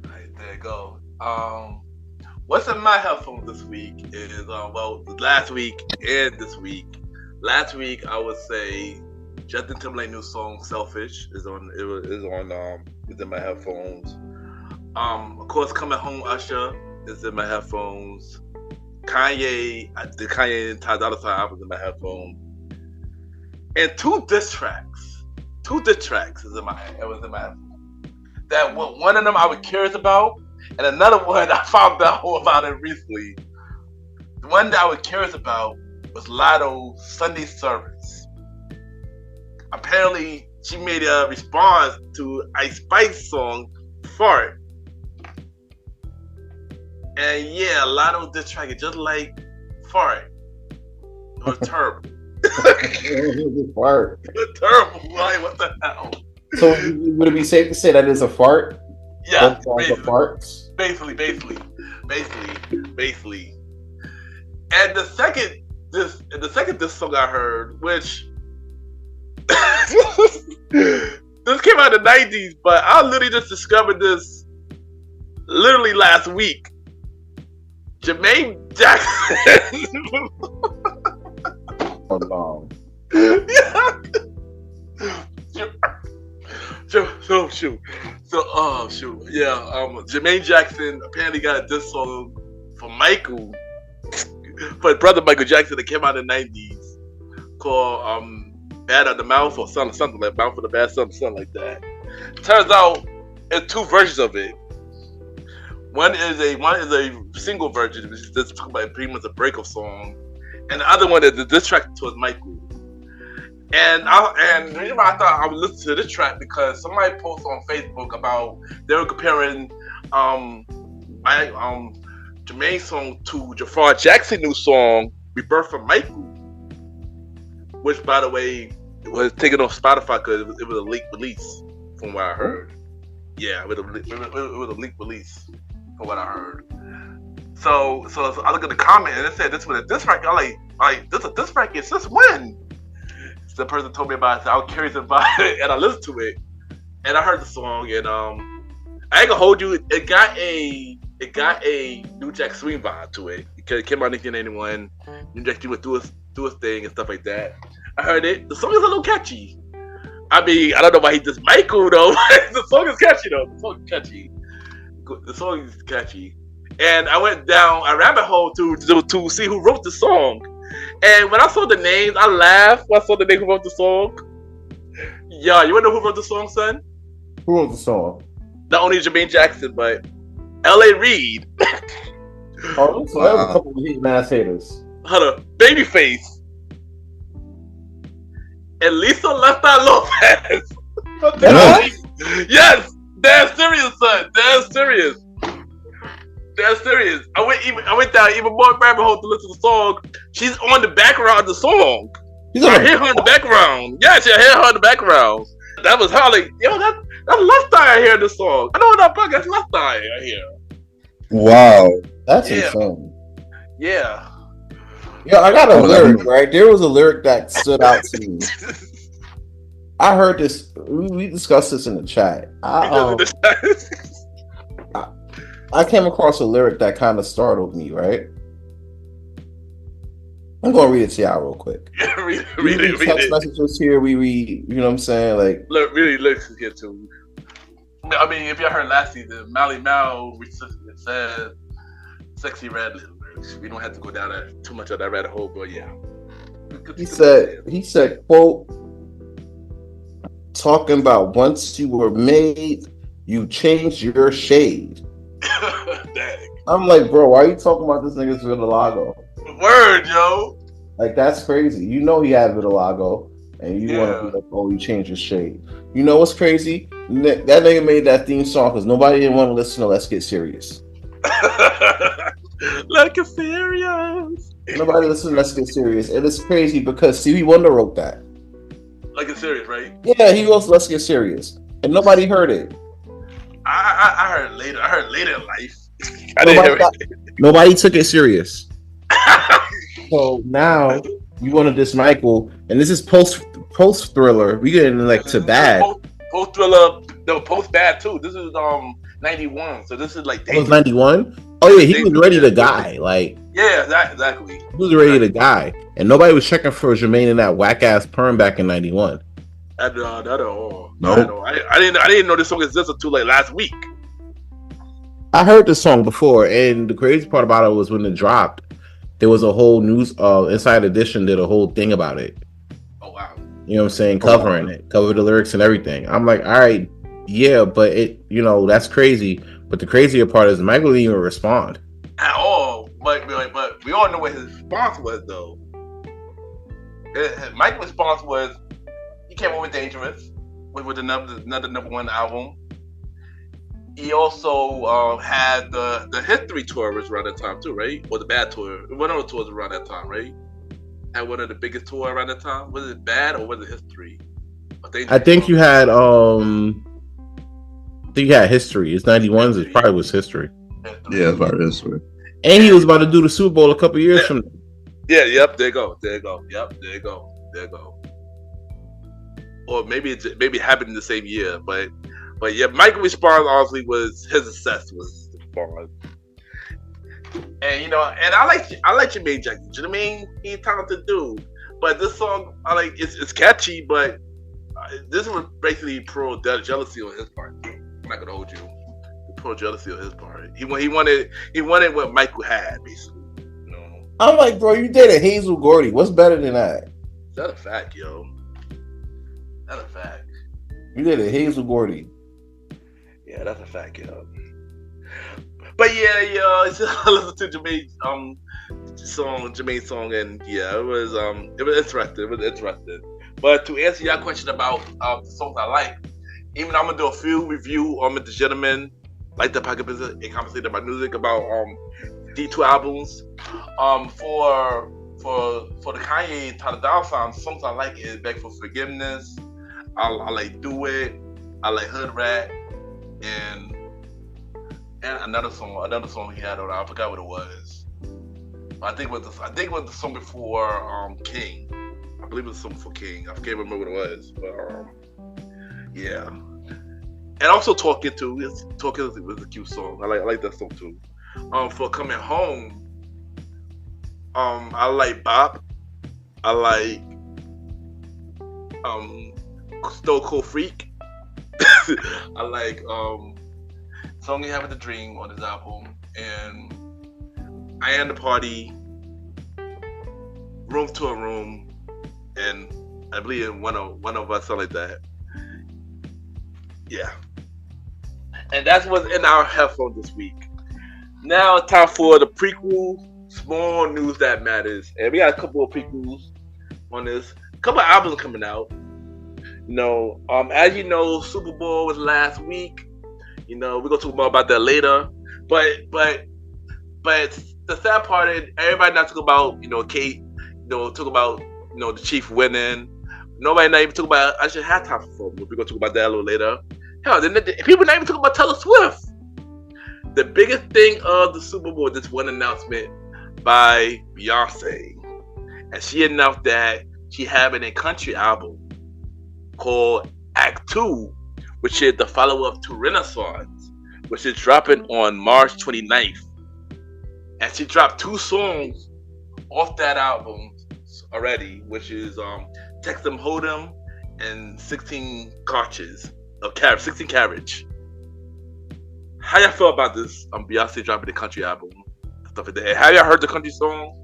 Alright, there you go. What's in my headphones this week is last week and this week. Last week I would say Justin Timberlake new song "Selfish" is in my headphones. Of course, Coming Home Usher is in my headphones. Kanye and Ty Dolla $ign album is in my headphones. And two diss tracks is in my headphones. That one of them I was curious about, and another one I found out about it recently. The one that I was curious about was Lotto's Sunday Service. Apparently, she made a response to Ice Spice song "Fart," and yeah, Lotto diss track is just like "Fart." It was terrible. Fart. It's terrible. Like, what the hell? So would it be safe to say that is a fart? Yeah, farts. basically. And the second this song I heard, which this came out in the 90s, but I literally just discovered this literally last week. Jermaine Jackson. Oh no. Yeah. Jermaine Jackson apparently got this song for Michael, for his brother Michael Jackson, that came out in the 90s, called Bad at the Mouth or something like Mouth for the Bad, something like that. Turns out there's two versions of it. One is a single version, which is just pretty much a breakup song, and the other one is the diss track towards Michael. And the reason why I thought I would listen to this track, because somebody posted on Facebook about they were comparing Jermaine's song to Jafar Jackson's new song "Rebirth from Michael," which, by the way, was taken off Spotify because it was a leaked release, from what I heard. Yeah, it was a leaked release, from what I heard. So I look at the comment and it said this was a diss track. I'm like this a diss track? It's just when. The person told me about it, so I was curious about it, and I listened to it, and I heard the song, and I ain't gonna hold you. It got a New Jack Swing vibe to it. It came out in 1991. New Jack Swing would do his thing and stuff like that. I heard it. The song is a little catchy. I mean, I don't know why he just Michael though. The song is catchy though. The song is catchy. And I went down a rabbit hole to see who wrote the song. And when I saw the names, I laughed when I saw the name who wrote the song. Yeah, you wanna know who wrote the song, son? Who wrote the song? Not only Jermaine Jackson, but L.A. Reid. Oh, so that was a couple of heat ass haters. Hold up, Babyface. And Lisa Left Eye Lopez. Yes, that's serious, son. That's serious. I went down even more rabbit hole to listen to the song. She's on the background of the song. I hear her in the background. Yeah, I hear her in the background. That was her like, yo, that's Left Eye I hear in the song. I know that fuck, that's Left Eye I hear. Wow. That's insane. Yeah. Yeah, I got a lyric, right? There was a lyric that stood out to me. I heard this. We discussed this in the chat. I came across a lyric that kind of startled me, right? I'm going to read it to y'all real quick. read it. Text messages here, we read, you know what I'm saying? Like, look, really lyrics here too. I mean, if y'all heard last season, Malimal, it says sexy red lyrics. We don't have to go down too much of that rabbit hole, but yeah. He said, quote, talking about once you were made, you changed your shade. Dang. I'm like, bro, why are you talking about this nigga's vitiligo? Word, yo. Like, that's crazy. You know he had vitiligo, and you want to Yeah. be like, oh, you changed his shade. You know what's crazy? That nigga made that theme song because nobody didn't want to listen to Let's Get Serious. Like a serious. Nobody listened to Let's Get Serious. And it's crazy because Stevie Wonder wrote that. Like a serious, right? Yeah, he wrote Let's Get Serious. And nobody heard it. I heard later. I heard later in life. I didn't hear it. Nobody took it serious. So now you want to diss Michael, and this is post Thriller. We getting like to bad. Post Thriller, no, post bad too. This is 91, so this is like That was 91. Oh yeah, he was ready to die. Like yeah, exactly. He was ready to die, and nobody was checking for Jermaine in that whack ass perm back in 91. Not at all. Nope. I didn't know this song existed until like last week. I heard this song before, and the crazy part about it was when it dropped, there was a whole news Inside Edition did a whole thing about it. Oh wow. You know what I'm saying? Covering it, cover the lyrics and everything. I'm like, all right, yeah, but it, that's crazy. But the crazier part is Michael didn't even respond at all. But we all know what his response was though. Michael's response was he came up with Dangerous, with another number one album. He also had the History tour was around that time too, right? Or the Bad tour. One of the tours around that time, right? Had one of the biggest tours around that time. Was it Bad or was it History? I think you had History. It's 91's. It probably was History. Yeah, it's about History. And he was about to do the Super Bowl a couple years from now. Yeah, yep, there you go. Yep, there you go. Or maybe it happened in the same year, but yeah, Michael's response honestly was his success was the response. And and I like Jermaine Jackson. You know what I mean? He's a talented dude. But this song I like it's catchy, but this was basically pro jealousy on his part. I'm not gonna hold you. Pro jealousy on his part. He wanted what Michael had, basically. I'm like, bro, you dated Hazel Gordy. What's better than that? That's a fact, yo. That's a fact. You dated Hazel Gordy. Yeah, that's a fact, yo. But yeah, yo, I listened to Jermaine's song, and yeah, it was interesting. It was interesting. But to answer your question about the songs I like, even though I'm gonna do a few review on Mr. Gentleman, like the pocket business, and conversate about music about D2 albums. For the Kanye Tyler Doll songs I like is Beg for Forgiveness. I like Do It. I like Hood Rat, and another song he had on. I forgot what it was. I think it was the song before King. I believe it was the song before King. I can't remember what it was, but yeah. And also Talking was a cute song. I like that song too. For Coming Home, I like Bop. I like Stone Cold Freak. I like Song You Have with the Dream on his album, and I Am the Party, Room to a Room, and I believe in one of us, something like that. Yeah. And that's what's in our headphone this week. Now it's time for the prequel, Small News That Matters. And we got a couple of prequels on this. A couple of albums coming out. As you know, Super Bowl was last week. We're gonna talk more about that later. But the sad part is everybody not talking about, Kate, talk about, the Chief winning. Nobody not even talking about Usher halftime performance. We're gonna talk about that a little later. Hell, people not even talking about Taylor Swift. The biggest thing of the Super Bowl, this one announcement by Beyonce, and she announced that she having a country album called Act 2, which is the follow-up to Renaissance, which is dropping on March 29th. And she dropped 2 songs off that album already, which is Text 'Em Hold 'Em and 16 Carriage. How y'all feel about this? Beyonce dropping the country album, stuff like that. Have y'all heard the country song?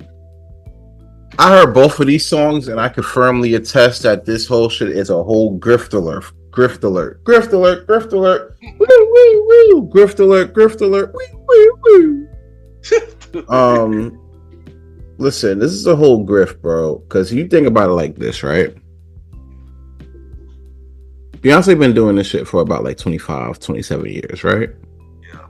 I heard both of these songs, and I can firmly attest that this whole shit is a whole grift alert. Grift alert. Grift alert. Grift alert. Woo, woo, woo. Grift alert. Grift alert. Woo, woo, woo. Listen, this is a whole grift, bro. Because you think about it like this, right? Beyonce been doing this shit for about like 25, 27 years, right? Yeah.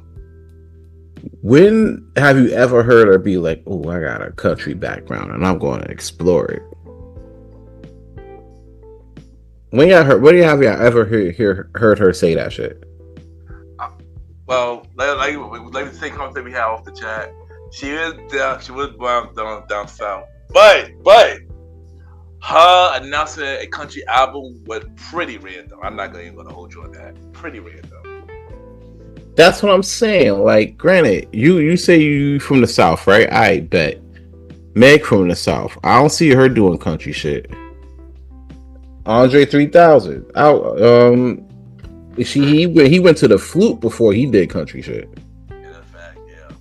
When have you ever heard her be like, "Oh, I got a country background and I'm going to explore it"? When have you ever heard her say that shit? Well, like the same conversation we had off the chat. She was down south, but her announcing a country album was pretty random. I'm not even gonna hold you on that. Pretty random. That's what I'm saying. Like, granted, you say you from the South, right? I bet. Meg from the South. I don't see her doing country shit. Andre 3000. He went to the flute before he did country shit. Yeah, that's fact. Yeah.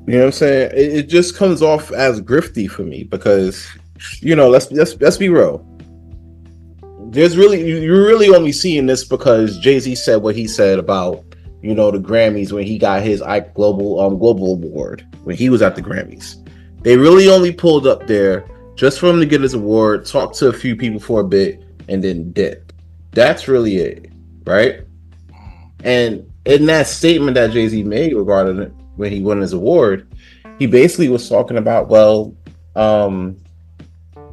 You know what I'm saying? It just comes off as grifty for me because, let's be real. You're really only seeing this because Jay-Z said what he said about the Grammys when he got his Ike Global Award when he was at the Grammys. They really only pulled up there just for him to get his award, talk to a few people for a bit, and then dip. That's really it, right? And in that statement that Jay-Z made regarding it when he won his award, he basically was talking about,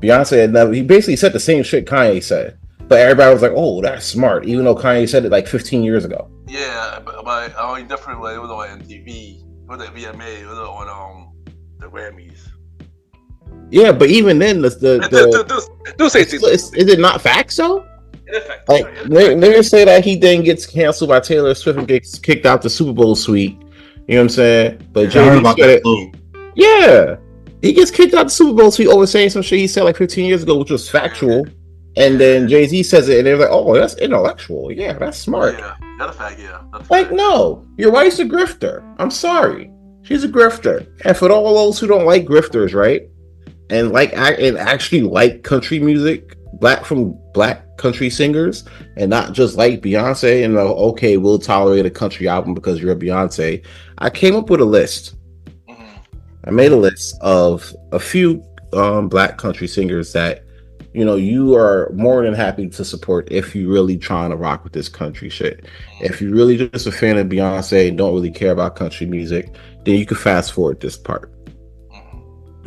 Beyonce had never. He basically said the same shit Kanye said, but everybody was like, "Oh, that's smart," even though Kanye said it like 15 years ago. Yeah, but only different way. It was on MTV, it was at VMA, it was on the Grammys. Yeah, but even then, do say is it not facts though? It is fact. Like niggas say that he then gets canceled by Taylor Swift and gets kicked out the Super Bowl suite. You know what I'm saying? But Jay-Z said it. Yeah, he gets kicked out the Super Bowl suite over saying some shit he said like 15 years ago, which was factual. And then Jay-Z says it, and they're like, "Oh, that's intellectual. Yeah, that's smart." Yeah, that's a fact. Yeah, that's like, no, your wife's a grifter. I'm sorry, she's a grifter. And for all those who don't like grifters, right? And actually like country music, black country singers, and not just like Beyonce and okay, we'll tolerate a country album because you're a Beyonce. I came up with a list. I made a list of a few black country singers that you are more than happy to support if you really trying to rock with this country shit. If you're really just a fan of Beyonce and don't really care about country music, then you can fast forward this part.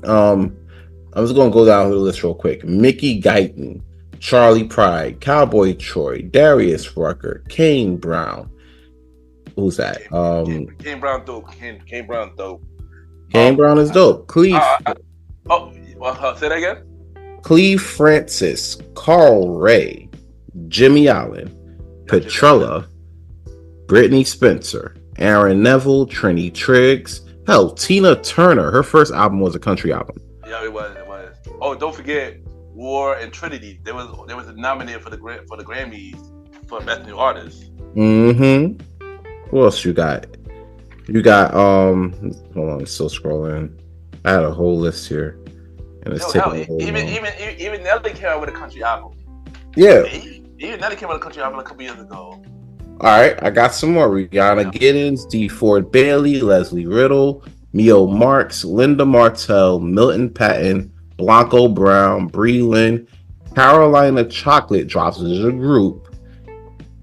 I'm just going to go down the list real quick. Mickey Guyton, Charlie Pride, Cowboy Troy, Darius Rucker, Kane Brown. Who's that? Kane Brown dope. Kane Brown dope. Kane Brown is dope. Cleve. Say that again? Cleve Francis, Carl Ray, Jimmy Allen, Petrella, Brittany Spencer, Aaron Neville, Trini Triggs. Hell, Tina Turner. Her first album was a country album. Yeah, it was. Oh, don't forget War and Trinity. They was nominated for the Grammys for Best New Artist. Mm-hmm. What else you got? You got hold on, I'm still scrolling. I had a whole list here. And it's even Nelly came out with a country album. Yeah. Even Nelly came out with a country album a couple years ago. Alright, I got some more. Rihanna Giddens, D. Ford Bailey, Leslie Riddle, Mio Marks, Linda Martell, Milton Patton, Blanco Brown, Bree Lynn, Carolina Chocolate Drops as a group,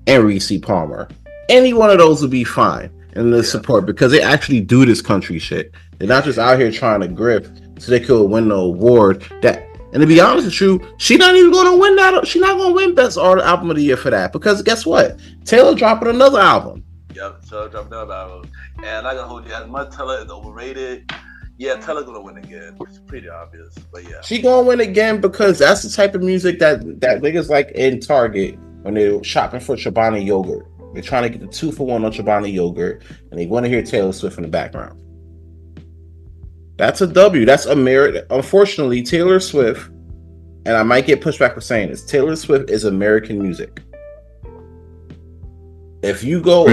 and Reese Palmer. Any one of those would be fine in the support because they actually do this country shit. They're not just out here trying to grift so they could win the award. And to be honest with you, she's not even going to win that. She's not going to win Best Album of the Year for that because guess what? Taylor dropping another album. Yep, Taylor dropping another album. And I got to hold you as much Taylor is overrated. Yeah, Taylor's going to win again. It's pretty obvious, but yeah. She going to win again because that's the type of music that niggas like in Target when they're shopping for Chobani yogurt. They're trying to get the 2-for-1 on Chobani yogurt and they want to hear Taylor Swift in the background. That's a W. That's a merit. Unfortunately, Taylor Swift, and I might get pushback for saying this, Taylor Swift is American music. If you go,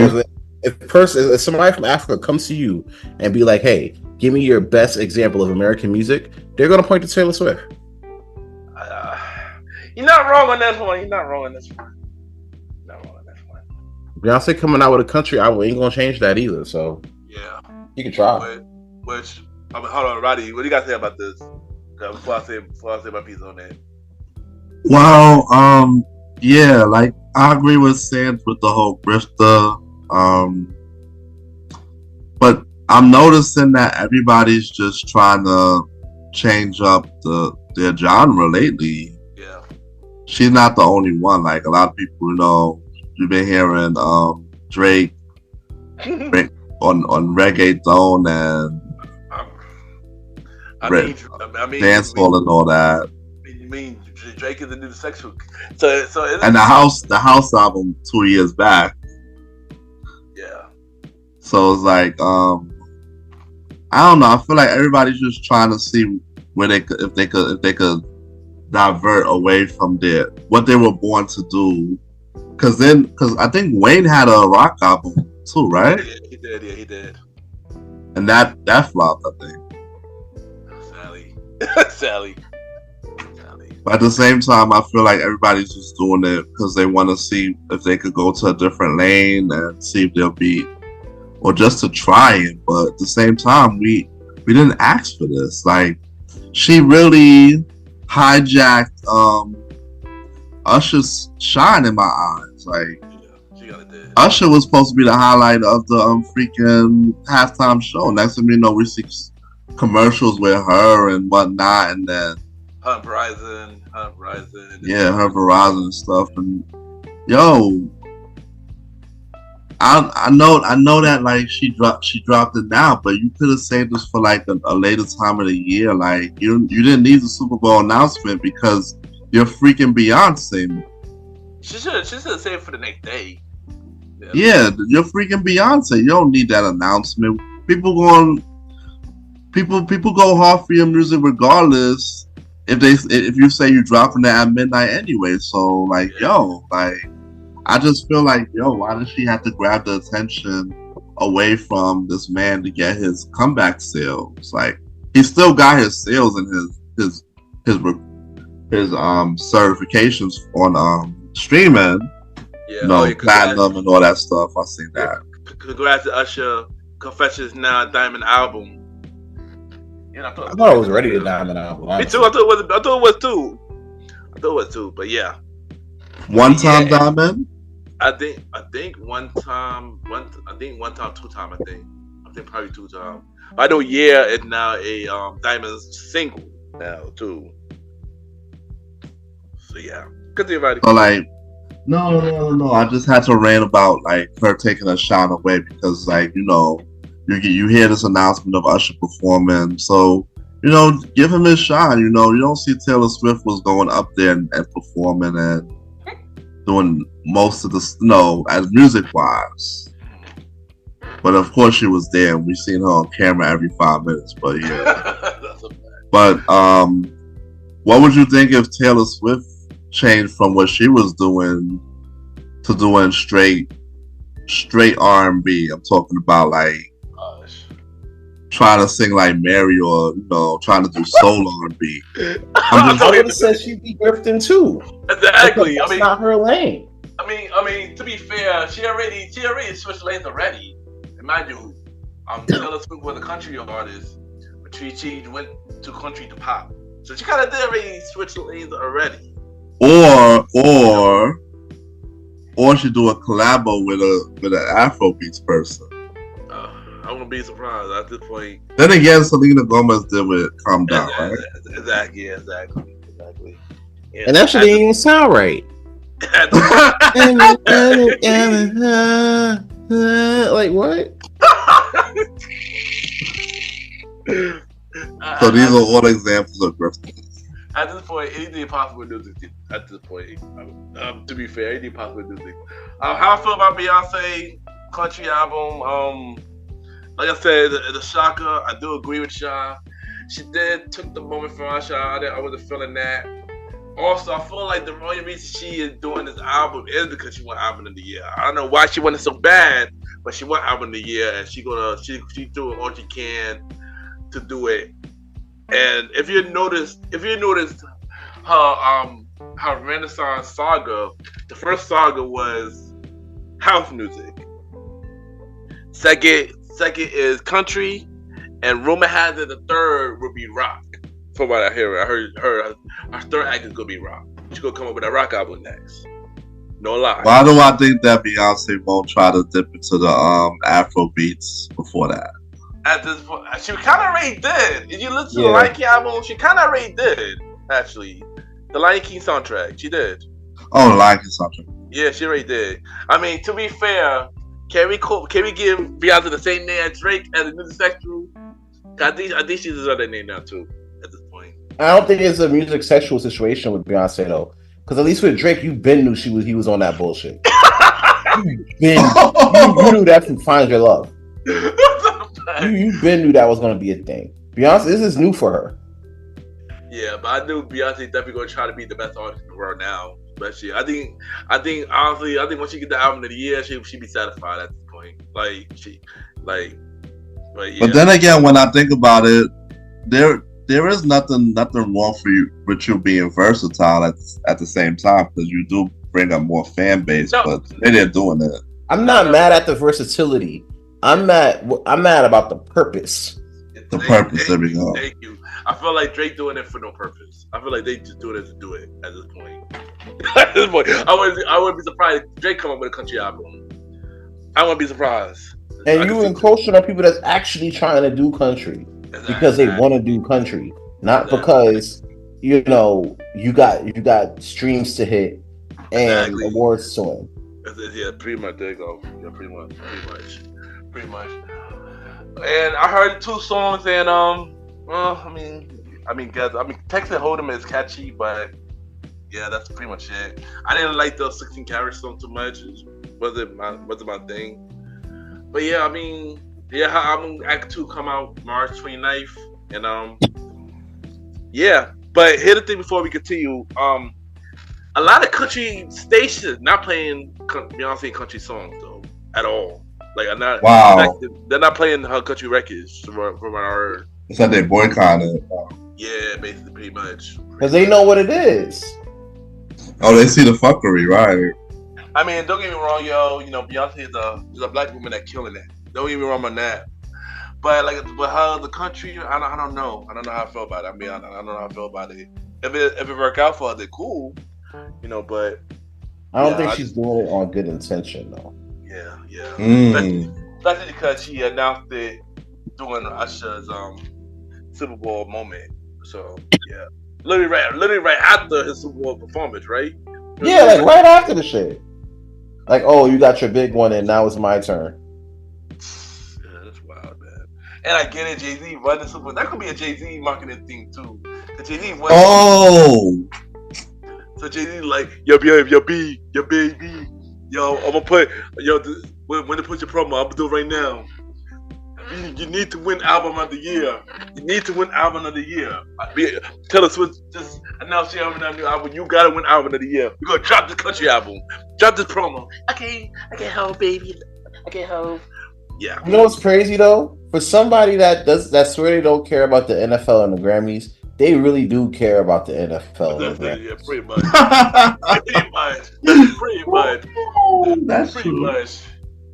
if somebody from Africa comes to you and be like, hey, give me your best example of American music, they're going to point to Taylor Swift. You're not wrong on that one. Beyonce coming out with a country album ain't going to change that either, so yeah. You can try. Which I mean, hold on, Roddy, what do you got to say about this? Before I say my piece on that. Well, yeah, like I agree with Sands with the whole grifter. But I'm noticing that everybody's just trying to change up their genre lately. Yeah. She's not the only one. Like a lot of people, you've been hearing Drake on reggaeton and I mean, dancehall and all that. I mean, Drake is the new sexual. So and the house album 2 years back. Yeah. So it's like, I don't know. I feel like everybody's just trying to see where if they could divert away from what they were born to do. Because I think Wayne had a rock album too, right? Yeah, he did. And that flopped, I think. Sally. But at the same time, I feel like everybody's just doing it because they want to see if they could go to a different lane and see if they'll be, or just to try it. But at the same time, we didn't ask for this. Like, she really hijacked Usher's shine in my eyes. Like, she got it there. Usher was supposed to be the highlight of the freaking halftime show. Next thing you know, we see commercials with her and whatnot, and then her Verizon. Yeah, her Verizon and stuff. And yo, I know that like she dropped it now, but you could have saved this for like a later time of the year. Like you didn't need the Super Bowl announcement because you're freaking Beyonce. She should have saved it for the next day. Yeah, you're freaking Beyonce. You don't need that announcement. People go hard for your music regardless if you say you're dropping it at midnight anyway. So like, yo, like I just feel like, yo, why does she have to grab the attention away from this man to get his comeback sales? Like he still got his sales and his certifications on streaming. Yeah, platinum and all that stuff. I seen that. Congrats to Usher. Confessions Now Diamond album. Yeah, I thought it was already a diamond album. Me too. I thought it was too. But yeah. One time diamond. I think one time, 2 time. I think probably 2 times. I know. Yeah, it's now a diamond single now too. So yeah, continue, Roddy. So like, no. I just had to rant about like her taking a shine away because like you hear this announcement of Usher performing, so give him his shine. You don't see Taylor Swift was going up there and performing and doing most of the as music wise. But of course she was there, and we seen her on camera every 5 minutes. But yeah, but what would you think if Taylor Swift changed from what she was doing to doing straight R&B? I'm talking about like trying to sing like Mary or trying to do soul R&B. I would have said she'd be grifting too. Exactly. That's not her lane. I mean, to be fair, she already switched lanes already. And mind you, Taylor Swift was a country artist, but she went to country to pop, so she kind of did already switch lanes already. Or she do a collabo with an Afrobeats person. I wouldn't be surprised at this point. Then again, Selena Gomez did with "Calm Down," right? Exactly. Yeah, and that shit didn't even sound right. Like what? So these are all examples of grifting. At this point, anything possible music. At this point, to be fair, anything possible music. How I feel about Beyonce country album? Like I said, the shocker. I do agree with Shaw. She took the moment from us. I wasn't feeling that. Also, I feel like the only reason she is doing this album is because she won album of the year. I don't know why she won it so bad, but she won album of the year, and she doing all she can to do it. And if you noticed her Renaissance saga, the first saga was house music. Second is country, And rumor has it the third will be rock. From what I hear, I heard her third act is gonna be rock. She's gonna come up with a rock album next. No lie. Why do I think that Beyonce won't try to dip into the Afro beats before that? At this point, she kind of already did. If you listen to the Lion King album, she kind of already did. Actually, the Lion King soundtrack, she did. Oh, the Lion King soundtrack. Yeah, she already did. I mean, to be fair, can we give Beyonce the same name as Drake as a music sexual? I think she deserves that name now too. At this point, I don't think it's a music sexual situation with Beyonce though, because at least with Drake, you been knew he was on that bullshit. you knew that from Find Your Love. You been knew that was gonna be a thing. Beyonce, this is new for her. Yeah, but I knew Beyonce definitely gonna try to be the best artist in the world now. Especially, I think honestly, once she get the album of the year, she be satisfied at this point. But yeah. But then again, when I think about it, there is nothing wrong with you being versatile at the same time, because you do bring up more fan base. No. But they're doing it. I'm not mad at the versatility. I'm mad about the purpose. The purpose. There we go. Thank you. I feel like Drake doing it for no purpose. I feel like they just doing it to do it at this point. I wouldn't be surprised if Drake come up with a country album. I wouldn't be surprised. And you encroaching on people that's actually trying to do country because they want to do country, not because you got streams to hit and awards to win. Yeah, pretty much. There you go. Yeah, pretty much. And I heard 2 songs, and Texas Hold'em is catchy, but yeah, that's pretty much it. I didn't like the 16 Karat song too much. It wasn't my thing. But yeah, album Act 2 come out March 29th, and yeah. But here's the thing before we continue. A lot of country stations not playing Beyonce country songs though at all. Like, they're not playing her country records from what I heard. It's like they boycotted. Yeah, basically, pretty much. Because they know what it is. Oh, they see the fuckery, right? I mean, don't get me wrong, yo. Beyonce is a black woman that's killing it. Don't get me wrong on that. But how the country, I don't know. I don't know how I feel about it. I don't know how I feel about it. If it work out for her, then cool. But I don't think she's doing it on good intention, though. Yeah. Especially because she announced it during Usher's Super Bowl moment. So yeah, literally right after his Super Bowl performance, right? Yeah, like right after the shit. Like, oh, you got your big one, and now it's my turn. Yeah, that's wild, man. And I get it, Jay-Z running Super Bowl. That could be a Jay-Z marketing thing too. Jay-Z was. Oh. So Jay-Z like, yo, baby. Yo, I'm gonna put, when to put your promo, I'm gonna do it right now. You need to win album of the year. Taylor Swift just announced your new album. You gotta win album of the year. We're gonna drop this country album. Drop this promo. I can't help, baby. I can't help. Yeah. You know what's crazy though? For somebody that swear they don't care about the NFL and the Grammys, they really do care about the NFL. Yeah, pretty much. Pretty much. That's pretty much.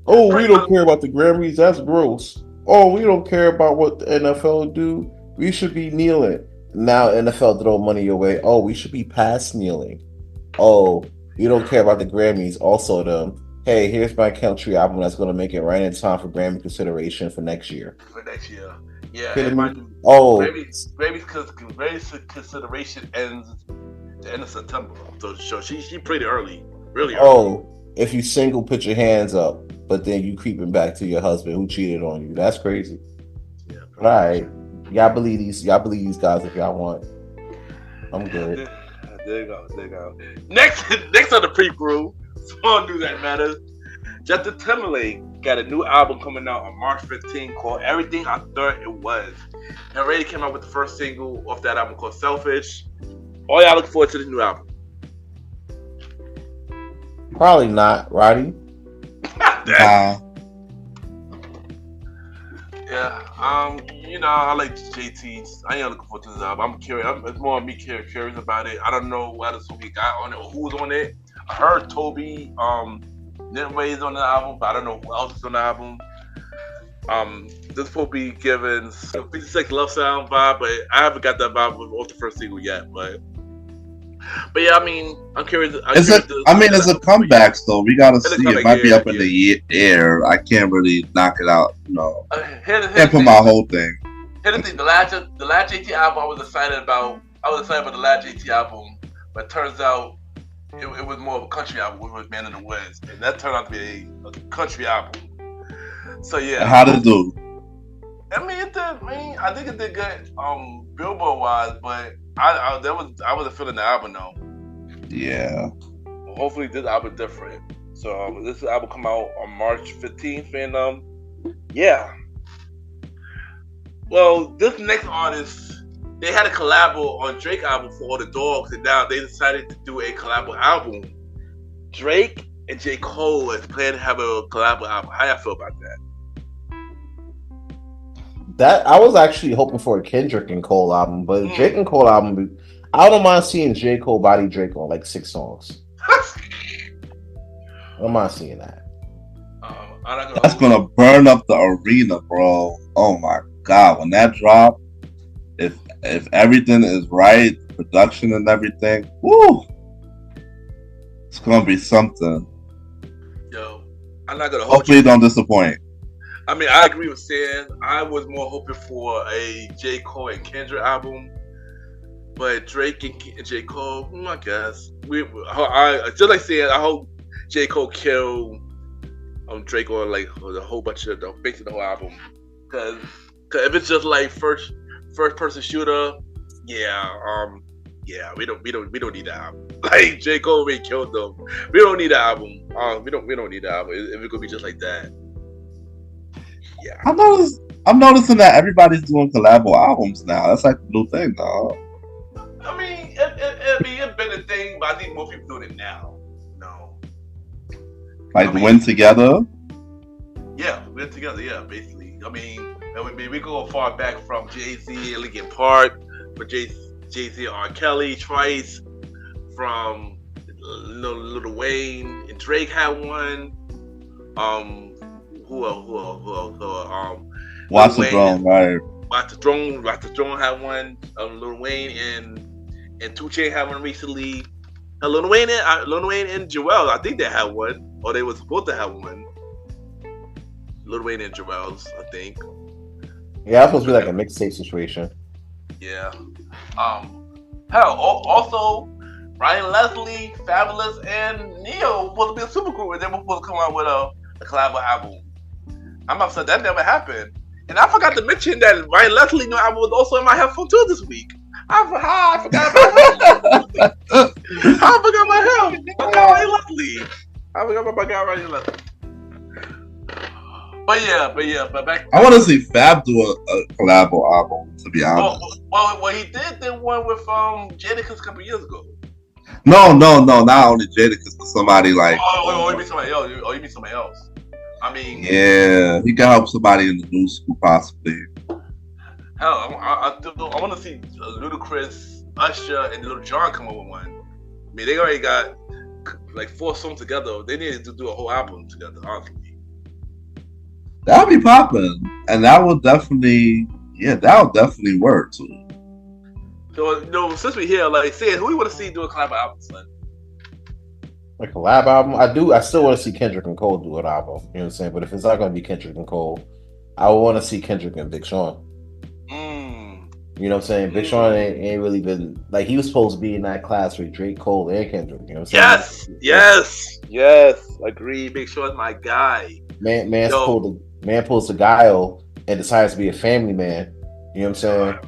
Oh, we don't care about the Grammys. That's gross. Oh, we don't care about what the NFL do. We should be kneeling. Now NFL throw money your way. Oh, we should be past kneeling. Oh, you don't care about the Grammys. Also, hey, here's my country album that's going to make it right in time for Grammy consideration for next year. Yeah. Grammys consideration ends the end of September. So she pretty early. Really early. Oh, if you single, put your hands up, but then you creeping back to your husband who cheated on you. That's crazy. Yeah. All right. Y'all believe these guys if y'all want. I'm good. There you go. Next on the pre-crew, small news that matters. Justin Timberlake got a new album coming out on March 15th called Everything I Thought It Was. And already came out with the first single off that album called Selfish. All y'all look forward to the new album. Probably not, Roddy. Yeah. I like JT's. I ain't looking forward to this album. I'm curious. It's more me curious about it. I don't know what other song he got on it or who's on it. I heard Toby Nitway is on the album, but I don't know who else is on the album. This will be given 56 love sound vibe, but I haven't got that vibe off the first single yet. But yeah, I mean, I'm curious. It's a comeback, so we gotta see. It might be up in the air. I can't really knock it out. Can't put my whole thing. Here's the thing: the last JT album, I was excited about the last JT album, but it turns out it was more of a country album, which was Man in the Woods, and that turned out to be a country album. So yeah. And how did it do? I mean, I think it did good, Billboard wise, but I wasn't feeling the album though. Yeah. Well, hopefully this album is different. So this album come out on March 15th, and yeah. Well, this next artist, they had a collab on Drake album for All the Dogs, and now they decided to do a collab album. Drake and J. Cole is planning to have a collab album. How y'all feel about that? That I was actually hoping for a Kendrick and Cole album, but Drake and Cole album, I don't mind seeing J. Cole body Drake on like 6 songs. I don't mind seeing that. That's gonna burn up the arena, bro. Oh my god, when that drop, if everything is right, production and everything, woo, it's gonna be something. Yo, I'm not gonna hold Hopefully, don't disappoint. I mean, I agree with Stan. I was more hoping for a J. Cole and Kendrick album, but Drake and J. Cole, I guess. I just like saying, I hope J. Cole kill Drake on like a whole bunch of basically the whole album. Cause if it's just like first person shooter, yeah, we don't need that album. Like J. Cole already killed them. We don't need the album. We don't need the album. If it could be just like that. Yeah. I'm noticing that everybody's doing collabo albums now. That's like a new thing, though. I mean, it's been a thing, but I think more people doing it now. No. Like Win Together? Yeah, Win Together, yeah, basically. I mean, we go far back from Jay-Z and Linkin Park, for Jay-Z and R. Kelly, Trice, from Lil Wayne, and Drake had one. Who else? Watch the Throne, right? Watch the Throne had one. Lil Wayne and 2 Chainz had one recently. Lil Wayne and Joel, I think they had one, or they were supposed to have one. Lil Wayne and Joel's, I think. Yeah, that's supposed to be like a mixtape situation. Yeah. Hell, also Ryan Leslie, Fabulous, and Neo were supposed to be a supergroup, and they were supposed to come out with a collab album. I'm upset that never happened. And I forgot to mention that Ryan Leslie new album was also in my headphone too this week. I forgot about him. I forgot about him. I forgot Ryan Leslie. I forgot about my guy Ryan Leslie. But back. I want to see Fab do a collab album. To be honest. Well, he did one with Jadakiss a couple years ago. No, not only Jadakiss, but somebody like. Oh, you mean somebody else? You mean somebody else? I mean, yeah, he can help somebody in the new school possibly. Hell, I want to see Ludacris, Usher, and Lil Jon come up with one. I mean, they already got like 4 songs together. They needed to do a whole album together, honestly. That'll be popping, and that will definitely work too. So, since we're here, like, saying who you want to see do a collab album, son? A collab album? I still want to see Kendrick and Cole do an album. You know what I'm saying? But if it's not going to be Kendrick and Cole, I want to see Kendrick and Big Sean. You know what I'm saying? Big Sean ain't really been like, he was supposed to be in that class with Drake, Cole, and Kendrick. You know what I'm saying? Yes. Agree. Big Sean's my guy. Man pulls the guile and decides to be a family man. You know what I'm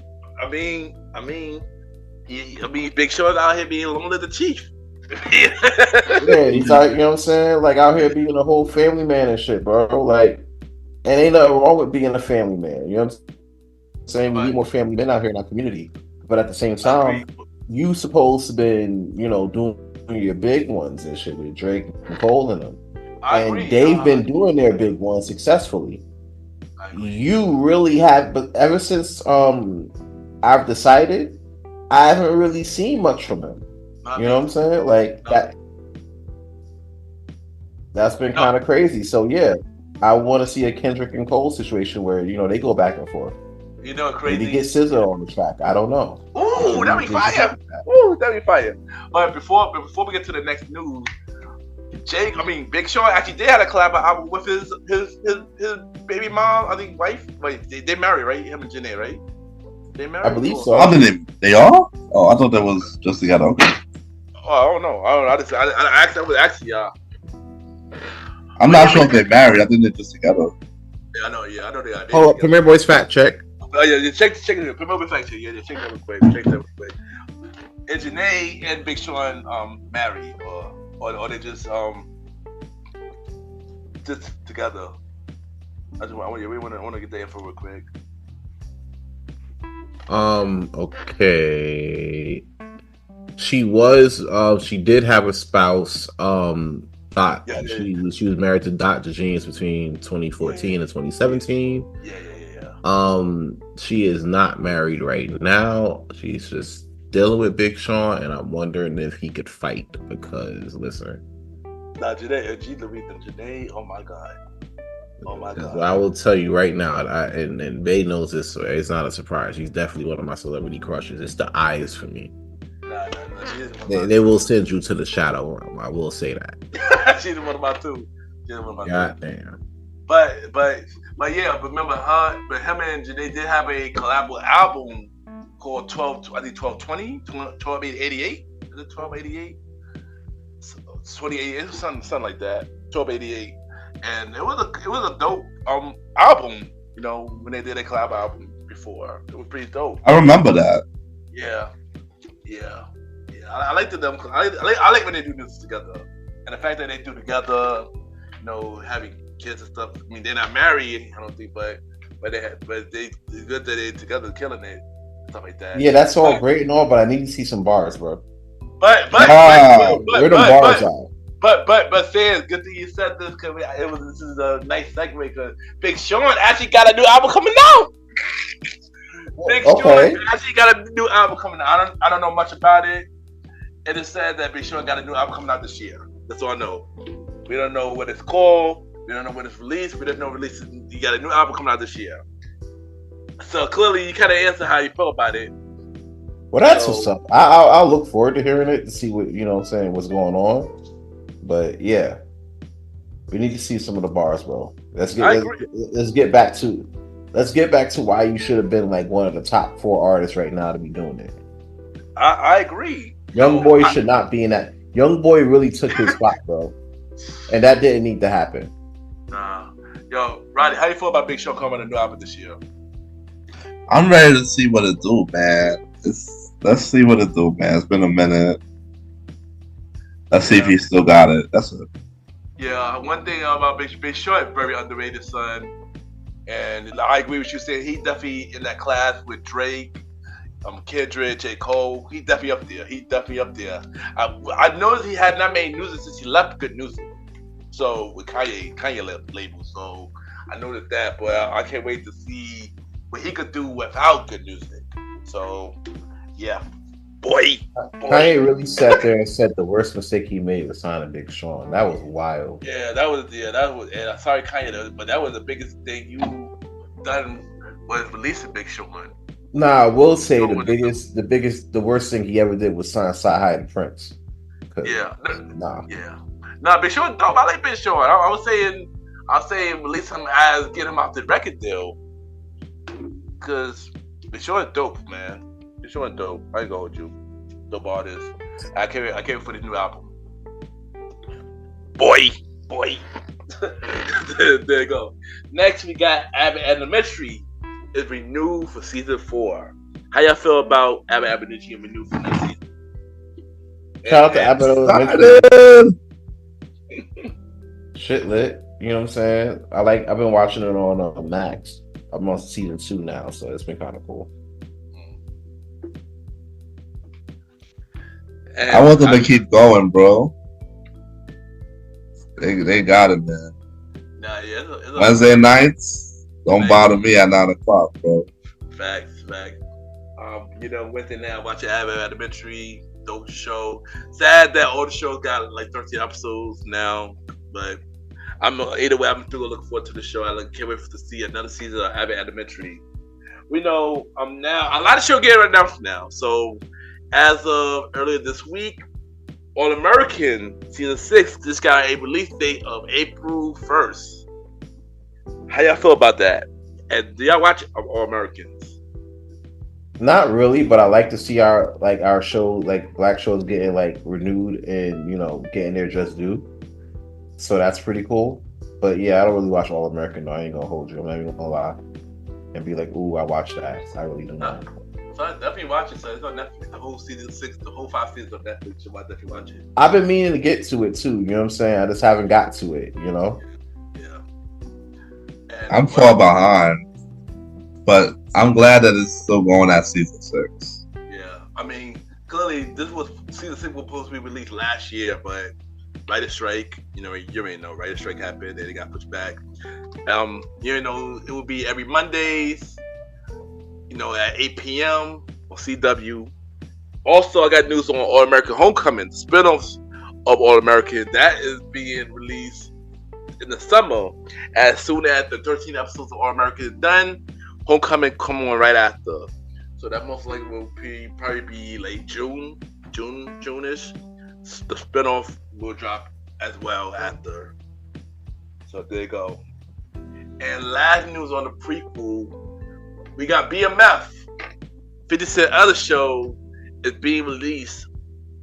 saying? I mean, Big Sean's out here being lonely the chief. Yeah, he's out, you know what I'm saying? Like out here being a whole family man and shit, bro. Like, and ain't nothing wrong with being a family man. You know what I'm saying? We need more family men out here in our community. But at the same time, you supposed to been, doing your big ones and shit with Drake and Cole and them. And they've been doing their big ones successfully. You really have, but ever since I've decided, I haven't really seen much from them. You know what I'm saying? Like that's been kind of crazy. So yeah, I want to see a Kendrick and Cole situation where they go back and forth. You know, crazy. Maybe get SZA on the track. I don't know. Ooh, that'd be fire. Ooh, that'd be fire. But before we get to the next news, Big Sean actually did have a collab album with his baby mom, I think wife. Wait, they married, right? Him and Janae, right? They married. I believe so. I didn't they are? Oh, I thought that was just together. Okay. Oh, I don't know. I was asking y'all. I'm not sure if they're married. I think they're just together. Yeah, I know. Yeah, I know they are. Hold up, Premier Boys fact check. Oh yeah, check it. Promote the fact check. Yeah, check that real quick. Is Janae and Big Sean married or they just together? We want to get the info real quick. Okay. She did have a spouse. Dot. Yeah, she was married to Dr. Jeans between 2014 and 2017. Yeah. She is not married right now. She's just dealing with Big Sean, and I'm wondering if he could fight because listen. Nah, Janae, oh my god. I will tell you right now, and Bay knows this, so it's not a surprise. She's definitely one of my celebrity crushes. It's the eyes for me. Nah. They will send you to the shadow realm. I will say that. She's one of my two. God damn. But yeah, remember him and Janae did have a collab album called 1220, 1288. Is it 1288? 28, something like that. 1288. And it was a dope album, when they did a collab album before. It was pretty dope. I remember that. Yeah. I like them. I like when they do this together, and the fact that they do together, having kids and stuff. I mean, they're not married, I don't think, but it's good that they're together, killing it, stuff like that. Yeah, that's all great and all, but I need to see some bars, bro. But where the bars are? But Sam, good thing you said this because this is a nice segue because Big Sean actually got a new album coming out. Big Sean actually got a new album coming out. I don't know much about it. It is said that Big Sean got a new album coming out this year. That's all I know. We don't know what it's called. We don't know when it's released. We don't know release. He got a new album coming out this year. So clearly, you kind of answer how you feel about it. Well, that's what's up. I'll look forward to hearing it to see what what's going on. But yeah, we need to see some of the bars, bro. Let's get back to why you should have been like one of the top 4 artists right now to be doing it. I agree. Young Boy should not be in that. Young Boy really took his spot, bro, and that didn't need to happen. Yo, Roddy, how you feel about Big Sean coming a new album this year? I'm ready to see what it do, man. Let's see what it do, man. It's been a minute. Let's see if he still got it. That's it. Yeah, one thing about Big Sean, very underrated, son. And I agree with you saying he definitely in that class with Drake, Kendrick, J. Cole. He definitely up there. I noticed he had not made music since he left Good Music. So with Kanye label. So I noticed that, but I can't wait to see what he could do without Good Music. So yeah, boy. Kanye really sat there and said the worst mistake he made was signing Big Sean. That was wild. Yeah, that was. And sorry, Kanye, but that was the biggest thing you done was releasing Big Sean. Nah, I will say the worst thing he ever did was sign Sci-Hi and Prince. Yeah. Nah. Yeah. Nah, Big Sean dope. I like Big Sean. I was saying release him as get him off the record deal. Cause Big Sean is dope, man. Big Sean is dope. I go with you. Dope artist. I can't wait for the new album. Boy. there you go. Next we got Abbott Elementary is renewed for season 4. How y'all feel about Abbott Elementary and renewed for next season? Shout out to Abbott Elementary. Shit lit. You know what I'm saying? I've been watching it on Max. I'm on season 2 now, so it's been kind of cool. And I want them to keep going, bro. They got it, man. Nah, yeah, it's Wednesday nights, don't bother me at 9:00, bro. Facts. Wednesday now watching Abbott Elementary, dope show. Sad that all the shows got like 13 episodes now, but Either way, I'm still looking forward to the show. Can't wait to see another season of Abbott Elementary. We know now a lot of shows getting announced now. So as of earlier this week, All American season 6 just got a release date of April 1st. How y'all feel about that? And do y'all watch All Americans? Not really, but I like to see our show, like black shows, getting like renewed and getting their just due. So that's pretty cool. But yeah, I don't really watch All American though. I ain't gonna hold you. I'm not even gonna lie and be like, "Ooh, I watched that." I really don't know. So I definitely watch it. So it's on Netflix. The whole season 6, the whole 5 seasons on Netflix. So I definitely watch it. I've been meaning to get to it too. You know what I'm saying? I just haven't got to it. Yeah. I'm far behind, but I'm glad that it's still going at season 6. Yeah, I mean, clearly season 6 was supposed to be released last year, but writer strike, you already know, writer strike happened and it got pushed back. It will be every Mondays, at 8 p.m. on CW. Also, I got news on All American Homecoming, spinoffs of All American that is being released in the summer. As soon as the 13 episodes of All American is done, Homecoming come on right after. So that most likely will probably be late June-ish. The spinoff will drop as well after. So there you go. And last news on the prequel, we got BMF. 50 Cent other show is being released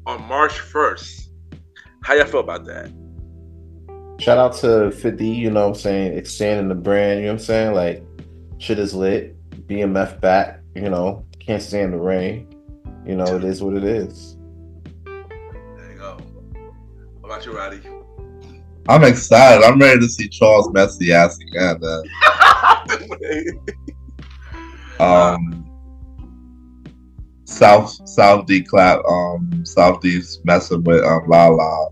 on March 1st. How y'all feel about that? Shout out to 50, you know what I'm saying, expanding the brand, you know what I'm saying? Like, shit is lit. BMF back, can't stand the rain. It is what it is. There you go. What about you, Roddy? I'm excited. I'm ready to see Charles messy ass again. South D clap. South D's messing with La La.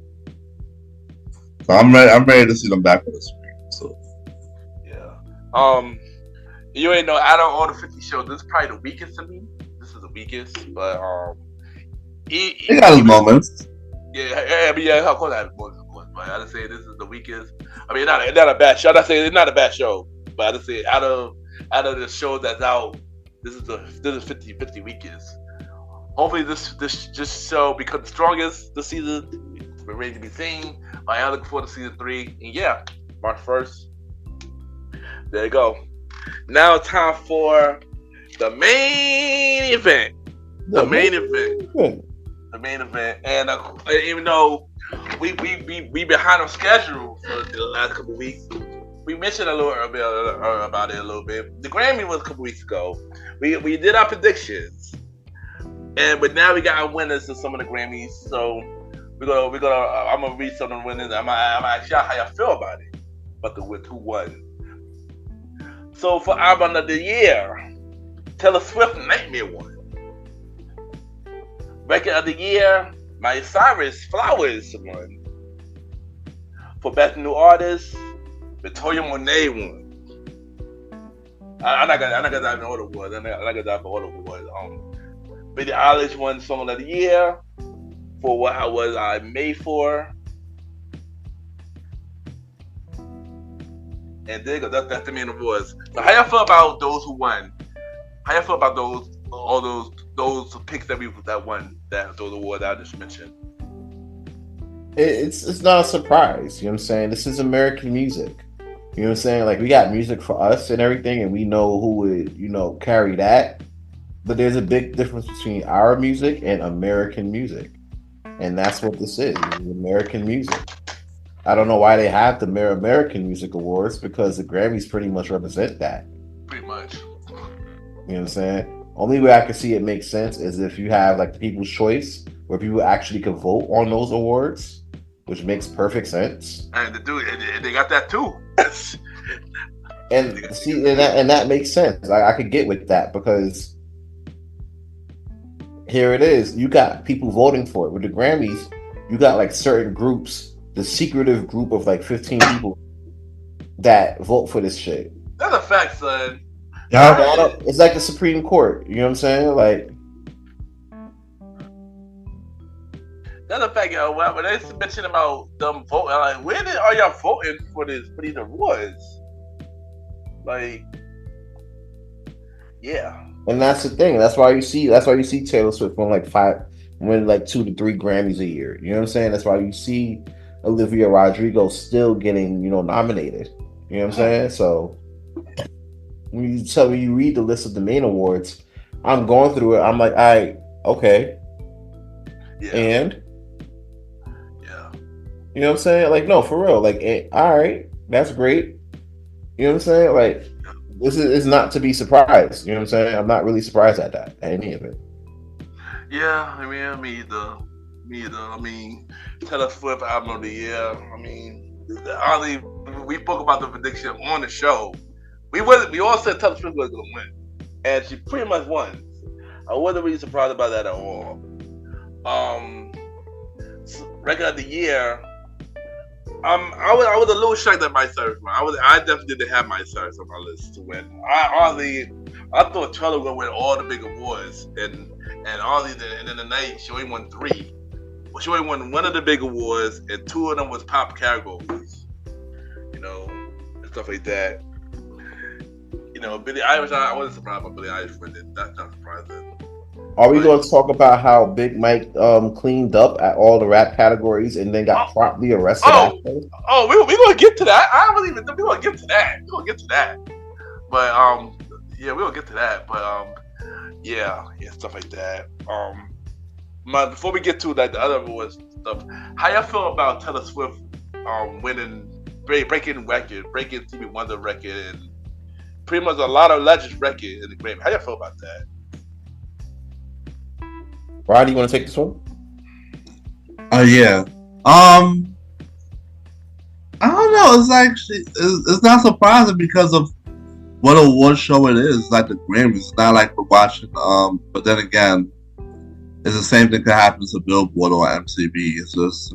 So I'm ready to see them back on the screen. So yeah. You ain't know out of all the 50 shows, this is probably the weakest to me. This is the weakest, but he got his moments. Yeah, of course I have moments, of course. But I just say this is the weakest. I mean, it's not a bad show. I just say it's not a bad show, but I just say out of the shows that's out, this is 50 weakest. Hopefully this show becomes the strongest this season. We're ready to be seen. I am looking forward to season 3. And yeah, March 1st. There you go. Now time for the main event. The main event. And even though we behind on schedule for the last couple of weeks, we mentioned a little bit about it a little bit. The Grammy was a couple weeks ago. We did our predictions, but now we got our winners of some of the Grammys. So we're gonna. I'm gonna read some of the winners. I'm gonna ask y'all how y'all feel about it, with who won. So for album of the year, Taylor Swift Nightmare won. Record of the year, Miley Cyrus Flowers won. For best new artist, Victoria Monet won. I'm not gonna dive into all the awards. I'm not gonna dive into all the awards. Billie Eilish won Song of the Year for What I Was Made For. And there you go. That's the main awards. So how y'all feel about those who won? How y'all feel about all those picks that won those awards I just mentioned? It's not a surprise. You know what I'm saying? This is American music. You know what I'm saying? Like, we got music for us and everything, and we know who would, carry that. But there's a big difference between our music and American music. And that's what this is. It's American music. I don't know why they have the American Music Awards, because the Grammys pretty much represent that. Pretty much. You know what I'm saying? Only way I can see it make sense is if you have like the People's Choice, where people actually can vote on those awards, which makes perfect sense. And they got that too. And see, and that makes sense. I could get with that, because here it is. You got people voting for it. With the Grammys, you got like certain groups, the secretive group of like 15 people that vote for this shit. That's a fact, son. Yeah, it's like the Supreme Court. You know what I'm saying? Like, Another fact, yo, when they mentioned about them voting, I'm like, where are y'all voting for these awards? Like, yeah. And that's the thing. That's why you see Taylor Swift win like 2 to 3 Grammys a year. You know what I'm saying? That's why you see Olivia Rodrigo still getting, nominated. You know what I'm saying? So when you read the list of the main awards, I'm going through it. I'm like, all right, okay. Yeah. And yeah. You know what I'm saying? Like, no, for real. Like, all right, that's great. You know what I'm saying? Like, this is not to be surprised. You know what I'm saying? I'm not really surprised at that, at any of it. Yeah, I mean, me either. I mean, Taylor Swift album of the year. I mean, honestly, we spoke about the prediction on the show. We all said Taylor Swift was going to win, and she pretty much won. I wasn't really surprised about that at all. Record of the year. I was a little shocked at my service. I definitely didn't have my service on my list to win. I thought Taylor was gonna win all the big awards, and then the night she only won 3. Well, she only won one of the big awards, and 2 of them was pop categories. And stuff like that. Billie Eilish. I wasn't surprised by Billie Eilish winning. That's not surprising. Are we going to talk about how Big Mike cleaned up at all the rap categories and then got promptly arrested after? We're going to get to that. I don't even think we're going to get to that. We're going to get to that. But, yeah, we're going to get to that. But, yeah, stuff like that. Before we get to like the other awards stuff, how y'all feel about Taylor Swift winning, breaking Stevie Wonder record, and pretty much a lot of legends record in the Grammy? How y'all feel about that? Roddy, you want to take this one? Yeah. I don't know. It's actually it's not surprising because of what award show it is. It's like the Grammys. It's not like we're watching. But then again, it's the same thing that happens to Billboard or MTV. It's just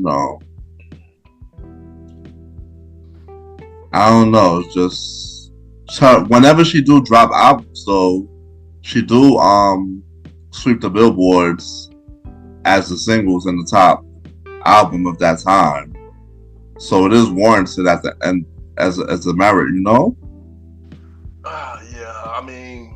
I don't know. It's just her, whenever she do drop albums, so she do sweep the billboards as the singles in the top album of that time. So it is warranted at the end as a merit, Yeah, I mean,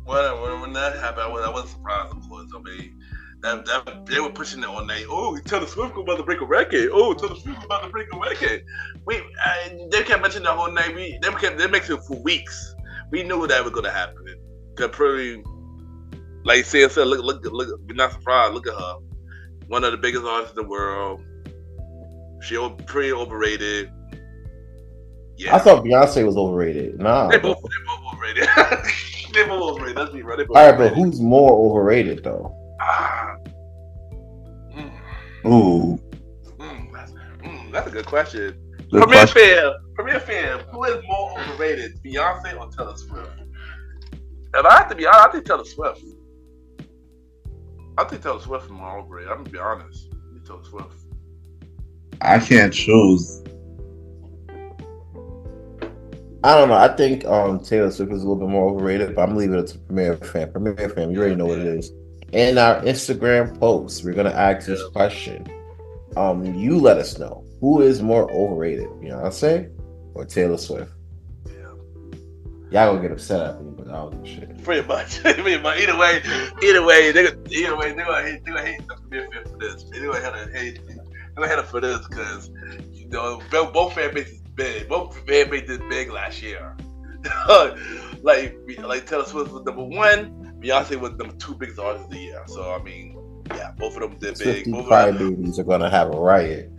when that happened, I wasn't surprised, of course. I mean, that they were pushing it all night. Oh, Taylor Swift about to break a record. Oh, Taylor Swift about to break a record. They kept mentioning the whole night. They mentioned it for weeks. We knew that was going to happen. Pretty, like Sam said, look, we're not surprised. Look at her. One of the biggest artists in the world. She pretty overrated. Yeah. I thought Beyonce was overrated. Nah. They're both overrated. They're both overrated. Let's be real. All right, but who's more overrated, though? Ooh. That's a good question. Good Premier Fam, who is more overrated, Beyonce or Taylor Swift? If I have to be honest, I think Taylor Swift. I think Taylor Swift is more overrated. I'm gonna be honest. I think Taylor Swift. I can't choose. I don't know. I think Taylor Swift is a little bit more overrated, but I'm leaving it to Premier Fam. Premier Fam, you already know what it is. In our Instagram post, we're gonna ask this question. You let us know who is more overrated, Beyonce or Taylor Swift. Yeah. Y'all gonna get upset at me, but I don't give a shit. Pretty much. Either way, they're gonna hate the Premier Fam for this. They're gonna hate her for this because both fan bases big. Both fan bases big last year. like Taylor Swift was number 1, Beyonce was number 2 biggest artist of the year. So I mean, yeah, both of them did big. Both crybabies are gonna have a riot.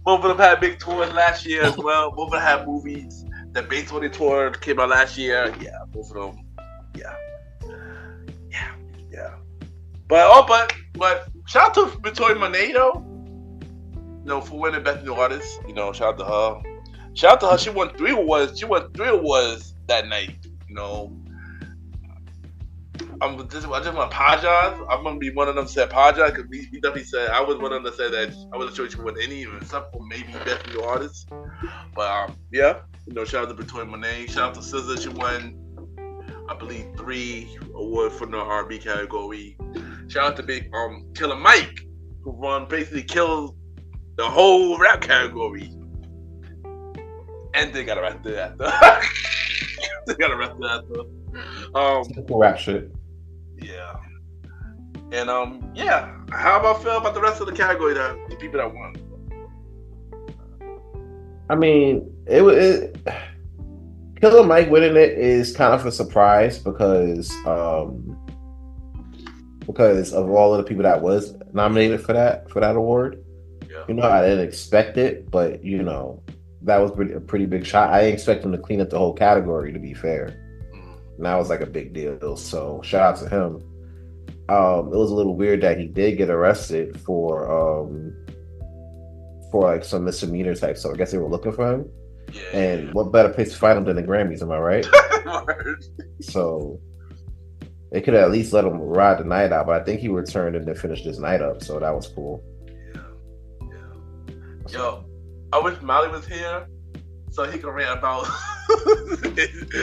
Both of them had big tours last year as well. Both of them had movies. The based on the tour came out last year. Yeah, both of them. Yeah. But shout out to Victoria Monet though. For winning Best New Artist. Shout out to her. Shout out to her. She won 3 awards. That night. I just want to apologize. I'm gonna be one of them that said apologize because he definitely said I was one of them that said that I wasn't sure she would win any, except for maybe Best New Artist. But yeah, shout out to Victoria Monet. Shout out to SZA. She won, I believe, 3 awards for the R&B category. Shout out to Big Killer Mike. who basically killed the whole rap category, and they got arrested after. They got arrested after. Typical rap shit. Yeah. And yeah. How about feel about the rest of the category, the people that won? I mean, Killer Mike winning it is kind of a surprise because of all of the people that was nominated for that award. Yeah. You know, I didn't expect it, but you know, that was a pretty big shot. I didn't expect him to clean up the whole category, to be fair. And that was like a big deal. So shout out to him. It was a little weird that he did get arrested for like some misdemeanor type stuff. I guess they were looking for him. Yeah. And what better place to find him than the Grammys? Am I right? So they could at least let him ride the night out, but I think he returned and then finished his night up. So that was cool. Yeah. Yo, I wish Molly was here so he could rant about.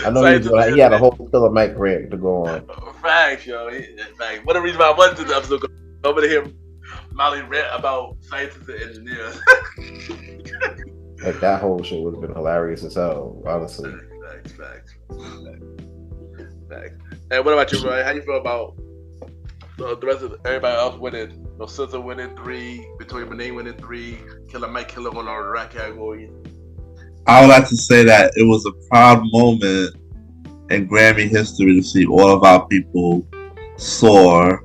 I know he had a whole Killer Mike rant to go on. Facts, yo. Facts. One of the reasons why I wanted to do the episode over to hear Molly rant about scientists and engineers. Like that whole shit would have been hilarious as hell, honestly. Facts. And what about you, Roy? How you feel about the rest of everybody else winning? No SZA winning 3, Victoria Monet winning 3, Killer Mike Killer on our rap category. I would like to say that it was a proud moment in Grammy history to see all of our people soar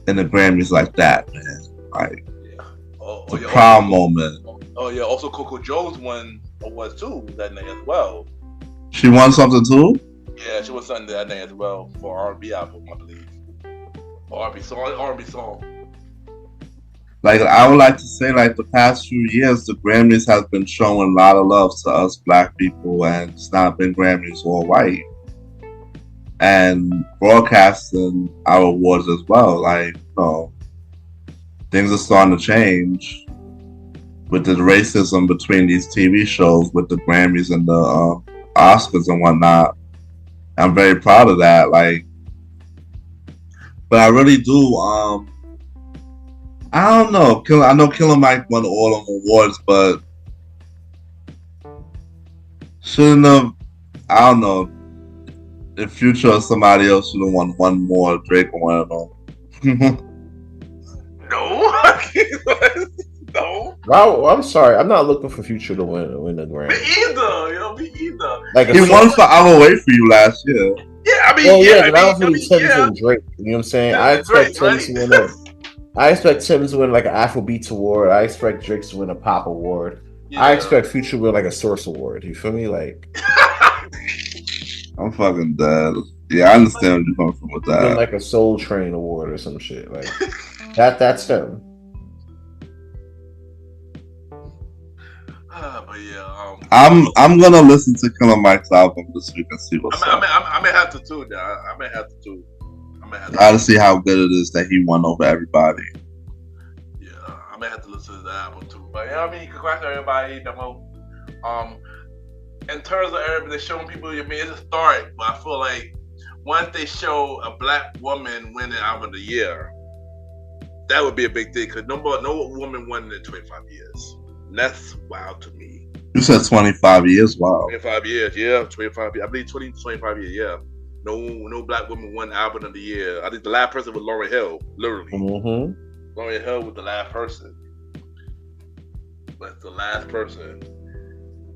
in the Grammys like that, man. Like, it's a proud moment. Oh yeah, also Coco Jones won awards too that night as well. She won something too? Yeah, she won something that night as well for R&B album, I believe. R&B song. Like, I would like to say, like, the past few years, the Grammys has been showing a lot of love to us black people, and it's not been Grammys all white. And broadcasting our awards as well. Like, you know, things are starting to change with the racism between these TV shows, with the Grammys and the Oscars and whatnot. I'm very proud of that. Like, but I really do. I don't know. I know Killer Mike won all of them awards, but shouldn't have. I don't know. In future, or somebody else should have won one more. Drake or one of them. No. No. Wow, I'm sorry. I'm not looking for Future to win the Grammy. Me either. Me either. Like He won for I Will Wait For You last year. Yeah, I mean, well, yeah, I but I was really Tim's yeah. and Drake. You know what I'm saying? Yeah, I expect Drake, Tim to win I expect Tim to win like an Afrobeats award. I expect Drake to win a pop award. Yeah. I expect Future to win like a Source award. You feel me? Like, I'm fucking dead. Yeah, I understand where you're coming from with win that. like a Soul Train award or some shit. Like that's him. But yeah, I'm gonna listen to Killer Mike's album this week and see what's up. I may have to too. I may have to. Gotta see how good it is that he won over everybody. Yeah, I may have to listen to the album too. But yeah, I mean, congrats to everybody. In terms of everybody, they're showing people. I mean, it's a start, but I feel like once they show a black woman winning album of the year, that would be a big thing because no woman won in 25 years. And that's wild to me. You said 25 years. Wow. 25 years, yeah. 25 years. I believe 25 years, yeah. No black woman won album of the year. I think the last person was Lauryn Hill, literally. Mm-hmm. Lauryn Hill was the last person. But the last person.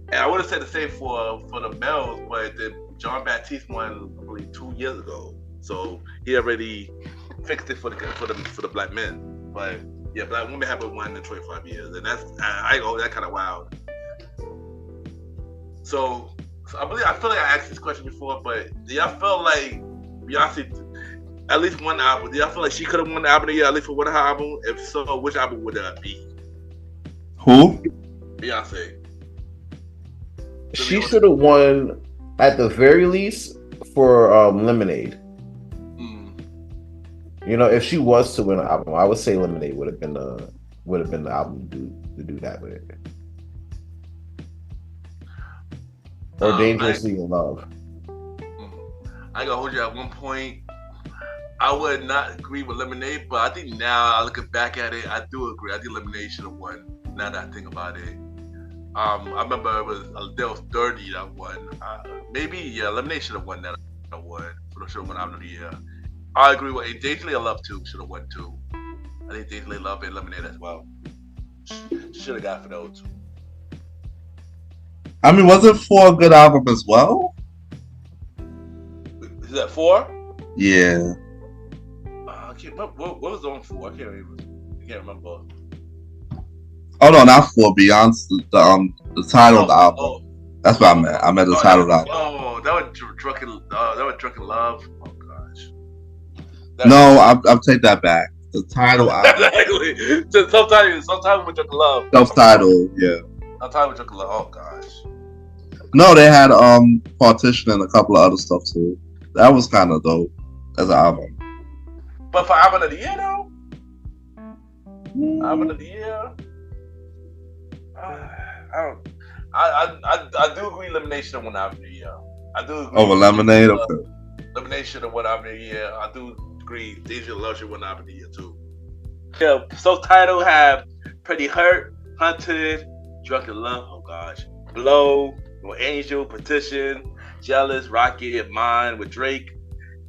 And I would have said the same for the males, but John Baptiste won, I believe, 2 years ago. So he already fixed it for the black men. But yeah, black women haven't won in 25 years, and that's that kind of wild. So I feel like I asked this question before, but do y'all feel like Beyonce at least one album? Do y'all feel like she could have won the album of the year at least for one of her album? If so, which album would that be? Who? Beyonce. She should have won at the very least for Lemonade. You know, if she was to win an album, I would say Lemonade would have been the album to do that with. Or Dangerously in Love. I gotta hold you at one point. I would not agree with Lemonade, but I think now looking back at it, I do agree. I think Lemonade should have won. Now that I think about it, I remember it was there was 30 that won. Maybe Lemonade should have won that award. Should have won Album of the Year. I agree with Daisy Love too. Should have won too. I think Daisy Love and Lemonade as well. Should have got for those. I mean, wasn't 4 a good album as well? Is that 4? Yeah. I can't remember. What was on 4? I can't remember. Oh no, not 4. Beyonce, the title of the album. That's what I meant. I meant the title of the album. Oh, that was Drunken Love. Oh gosh. No, I'll take that back. The title album. Exactly. Sometimes with Drunken Love. Self-titled, yeah. Sometimes with Drunken Love. Oh gosh. No, they had Partition and a couple of other stuff too. That was kind of dope as an album. But for Album of the Year though, Album of the Year, I do agree. Lemonade should have won Album of the Year. I do agree. Over Lemonade, okay. Lemonade should have won Album of the Year. I do agree. Daisy Love should win Album of the Year too. Yeah, self-titled have Pretty Hurt, Hunted, Drunken Love. Oh gosh, Blow, No Angel, Petition, Jealous, Rocket, Mine with Drake,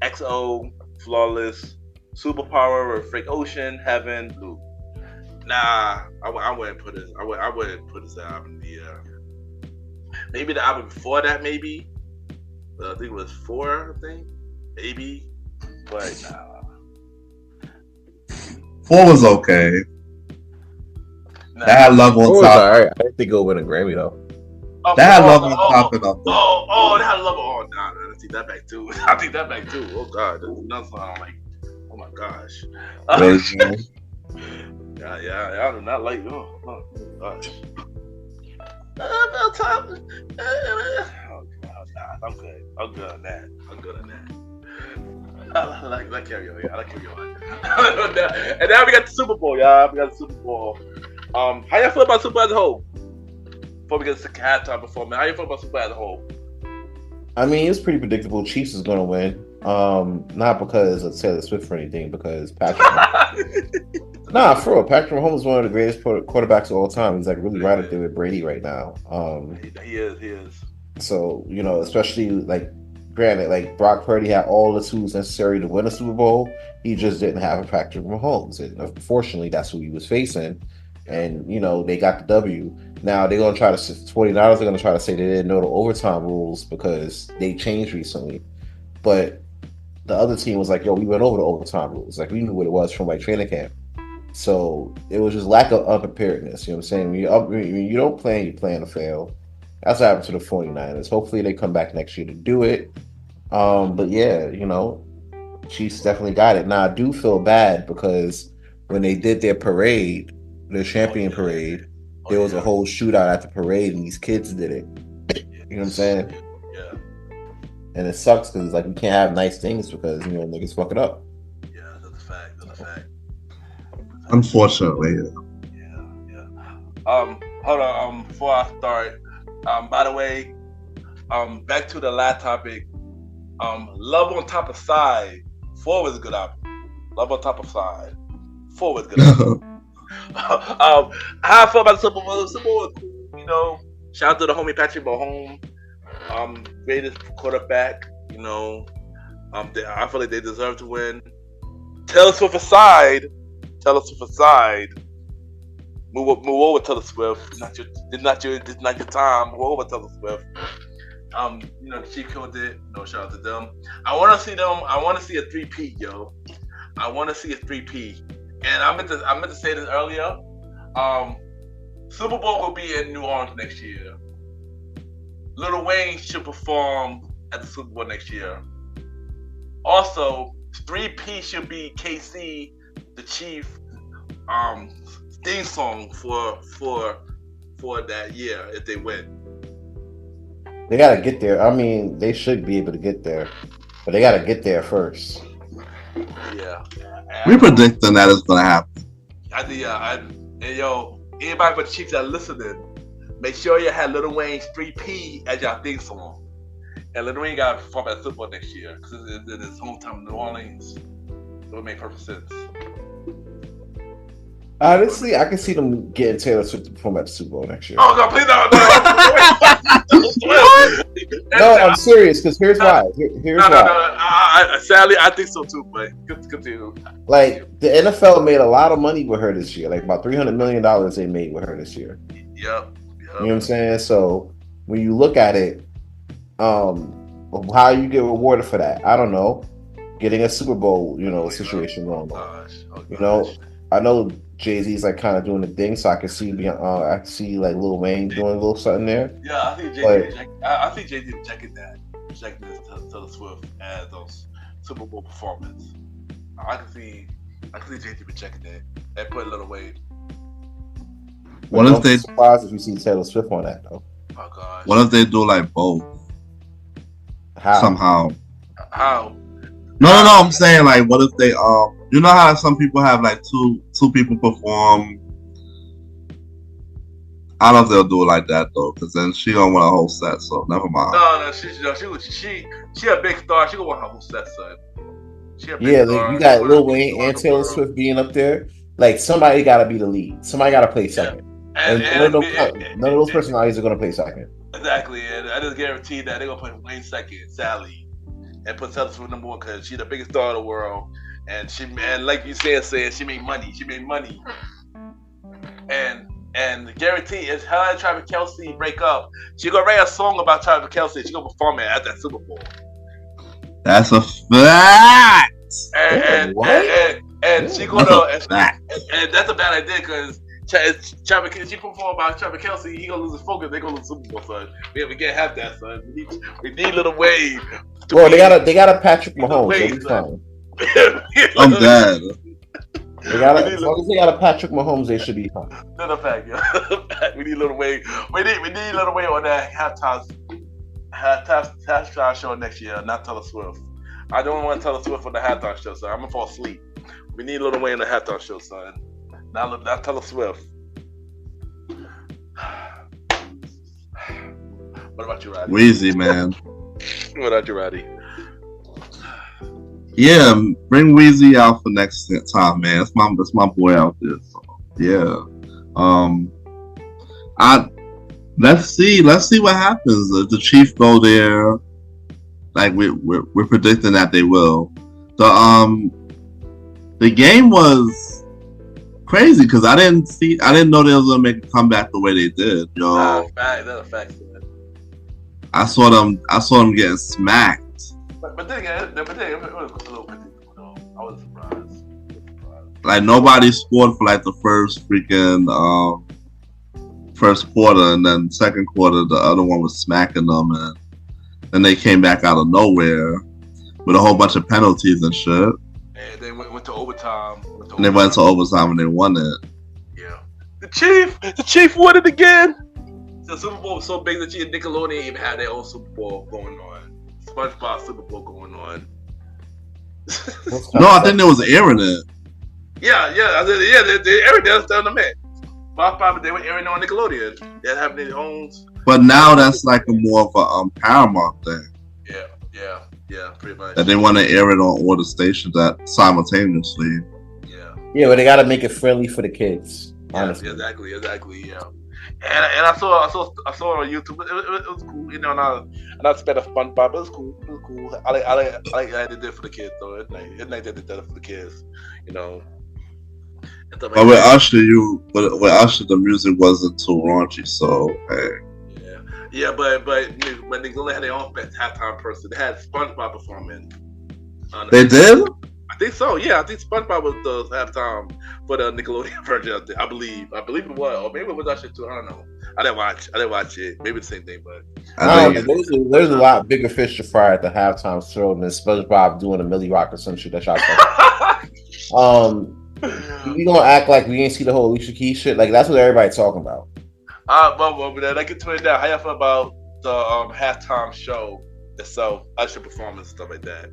XO, Flawless, Superpower with Frank Ocean, Heaven, Blue. Nah, I wouldn't put it. I wouldn't put this album in the year. Maybe the album before that, maybe. I think it was 4. I think maybe, but nah. 4 was okay. Nah. That had Love on Oh, Top. alright. I didn't think it would win a Grammy though. That had Love on Top and up there. Oh, that had Love. Oh, nah, I take that back too. I take that back too. Oh God, that's another song I'm like, oh my gosh. Yeah, I do not like. Oh gosh. Oh God, I'm good. I'm good on that. I like karaoke. I like karaoke. And now we got the Super Bowl, y'all. We got the Super Bowl. How y'all feel about Super Bowl as a whole? Before we get to the halftime performance, how you feel about Super Bowl as a whole? I mean, it's pretty predictable. Chiefs is going to win. Not because of Taylor Swift or anything, because Patrick. Nah, for real, Patrick Mahomes is one of the greatest quarterbacks of all time. He's like really right up there with Brady right now. He is. So especially like, granted, like Brock Purdy had all the tools necessary to win a Super Bowl. He just didn't have a Patrick Mahomes, and unfortunately, that's who he was facing. And they got the W. Now they're gonna try to 49ers are gonna try to say they didn't know the overtime rules because they changed recently, but the other team was like, "Yo, we went over the overtime rules. Like we knew what it was from like training camp." So it was just lack of unpreparedness. You know what I'm saying? When you don't plan, you plan to fail. That's what happened to the 49ers. Hopefully they come back next year to do it. But yeah, Chiefs definitely got it. Now I do feel bad because when they did their parade, their champion parade, there was a whole shootout at the parade and these kids did it. You know what I'm saying? Yeah. And it sucks because like we can't have nice things because niggas fuck it up. Yeah, that's a fact. Unfortunately. Yeah. Hold on. Before I start, by the way, back to the last topic. Love on Top of Side. 4 was a good album. Love on Top of Side. 4 was a good album. How I feel about the Super Bowl? The Super Bowl was cool, Shout out to the homie Patrick Mahomes, greatest quarterback. I feel like they deserve to win. Taylor Swift aside. Move over, Taylor Swift. It's not your time. Move over, Taylor Swift. The Chief killed it. Shout out to them. I want to see them. I want to see a 3-peat, yo. I want to see a 3-peat. And I meant to say this earlier. Super Bowl will be in New Orleans next year. Lil Wayne should perform at the Super Bowl next year. Also, 3P should be KC, the Chief, theme song for that year if they win. They gotta get there. I mean, they should be able to get there, but they gotta get there first. Yeah. We predicting that it's gonna happen. Anybody but the Chiefs that are listening, make sure you have Lil Wayne's 3P as your theme song. And Lil Wayne got to perform at the Super Bowl next year because it's his hometown in New Orleans. So it made perfect sense. Honestly, I can see them getting Taylor Swift to perform at the Super Bowl next year. Oh no, please no. No, I'm serious because here's why. Here's why. No. Sadly, I think so too. But continue. Like the NFL made a lot of money with her this year, like about $300 million they made with her this year. Yep. You know what I'm saying? So when you look at it, how you get rewarded for that? I don't know. Getting a Super Bowl, situation going on. You know, I know Jay-Z's like kind of doing the thing, so I can see like Lil Wayne doing a little something there. Yeah, I think Jay-Z rejected this Taylor Swift as those Super Bowl performance. I can see Jay-Z rejecting that and put Lil Wayne. What if they surprised if you see Taylor Swift on that though? Oh gosh. What if they do like both? How? Somehow. How? No. I'm saying like, what if they you know how some people have like two people perform? I don't know if they'll do it like that though, because then she don't want a whole set. So never mind. No, she a big star. She gonna want her whole set, son. Like you got Lil Wayne and Taylor Swift being up there. Like somebody got to be the lead. Somebody got to play second. And none of those personalities are going to play second. Exactly, and I just guarantee that they're gonna put Wayne second, Sally, and put Taylor Swift number one because she's the biggest star in the world, and like you said, she made money. And guarantee is her and Travis Kelce break up. She gonna write a song about Travis Kelce. She gonna perform it at that Super Bowl. That's a fact. And she gonna and that's a bad idea because Travis, she perform about Travis Kelce, he gonna lose his focus. They gonna lose the Super Bowl, son. We can't have that, son. We need Lil Wayne. Well, they got a Patrick Mahomes. They'll be fine. I'm dead. As long as they got a Patrick Mahomes, they should be fine. No fact, yo. We need Lil Wayne. We need Lil Wayne on that halftime show next year, not Taylor Swift. I don't want Taylor Swift on the halftime show, son. I'm gonna fall asleep. We need Lil Wayne on the halftime show, son. Not Taylor Swift. What about you, Roddy? Weezy, man. What about you, Roddy? Yeah, bring Weezy out for next time, man. That's my boy out there. So, yeah. Let's see what happens. If the Chiefs go there, like we're predicting that they will. The game was crazy because I didn't know they was gonna make a comeback the way they did. Yo, that's a fact. I saw them getting smacked. But then again, it was a little predictable though. I was surprised. Like nobody scored for like the first quarter, and then second quarter the other one was smacking them, and then they came back out of nowhere with a whole bunch of penalties and shit. And they went to overtime. And they went to overtime and they won it. Yeah. The Chief won it again. The Super Bowl was so big that Nickelodeon even had their own Super Bowl going on. SpongeBob Super Bowl going on. No, I think they was airing it. Yeah. They aired that on the man. SpongeBob, they were airing on Nickelodeon. They have their own. But now that's like a more of a Paramount thing. Yeah, pretty much. That they want to air it on all the stations simultaneously. Yeah, but they got to make it friendly for the kids. Honestly. Exactly. Yeah. And I saw it on YouTube. It was cool, and I spent a SpongeBob. It was cool. I like how they did for the kids though. It's nice that they did it for the kids, But with Usher, the music wasn't too raunchy, so hey. Yeah, but Nickelodeon had their own halftime person. They had SpongeBob performing. They did? I think so. Yeah, I think SpongeBob was the halftime for the Nickelodeon version. I believe it was, or maybe it was Usher too. I don't know. I didn't watch it. Maybe the same thing, but there's a lot bigger fish to fry at the halftime show than SpongeBob doing a Millie Rock or some shit that y'all we gonna act like we ain't see the whole Alicia Keys shit. Like that's what everybody's talking about. But I can tell you that. How y'all feel about the halftime show itself, Usher performance and stuff like that?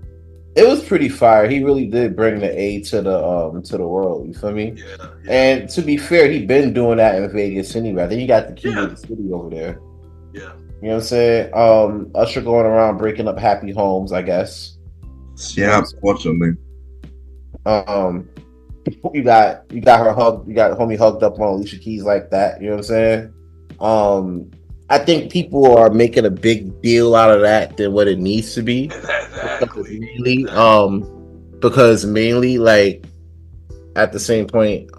It was pretty fire. He really did bring the A to the world. You feel me? Yeah. And to be fair, he been doing that in Vegas anyway. I think he got the key to the city over there. Yeah. You know what I'm saying? Usher going around breaking up happy homes, I guess. Yeah, unfortunately. Um, you got her hug, you got homie hugged up on Alicia Keys like that. You know what I'm saying? I think people are making a big deal out of that than what it needs to be. Exactly. Because mainly like at the same point,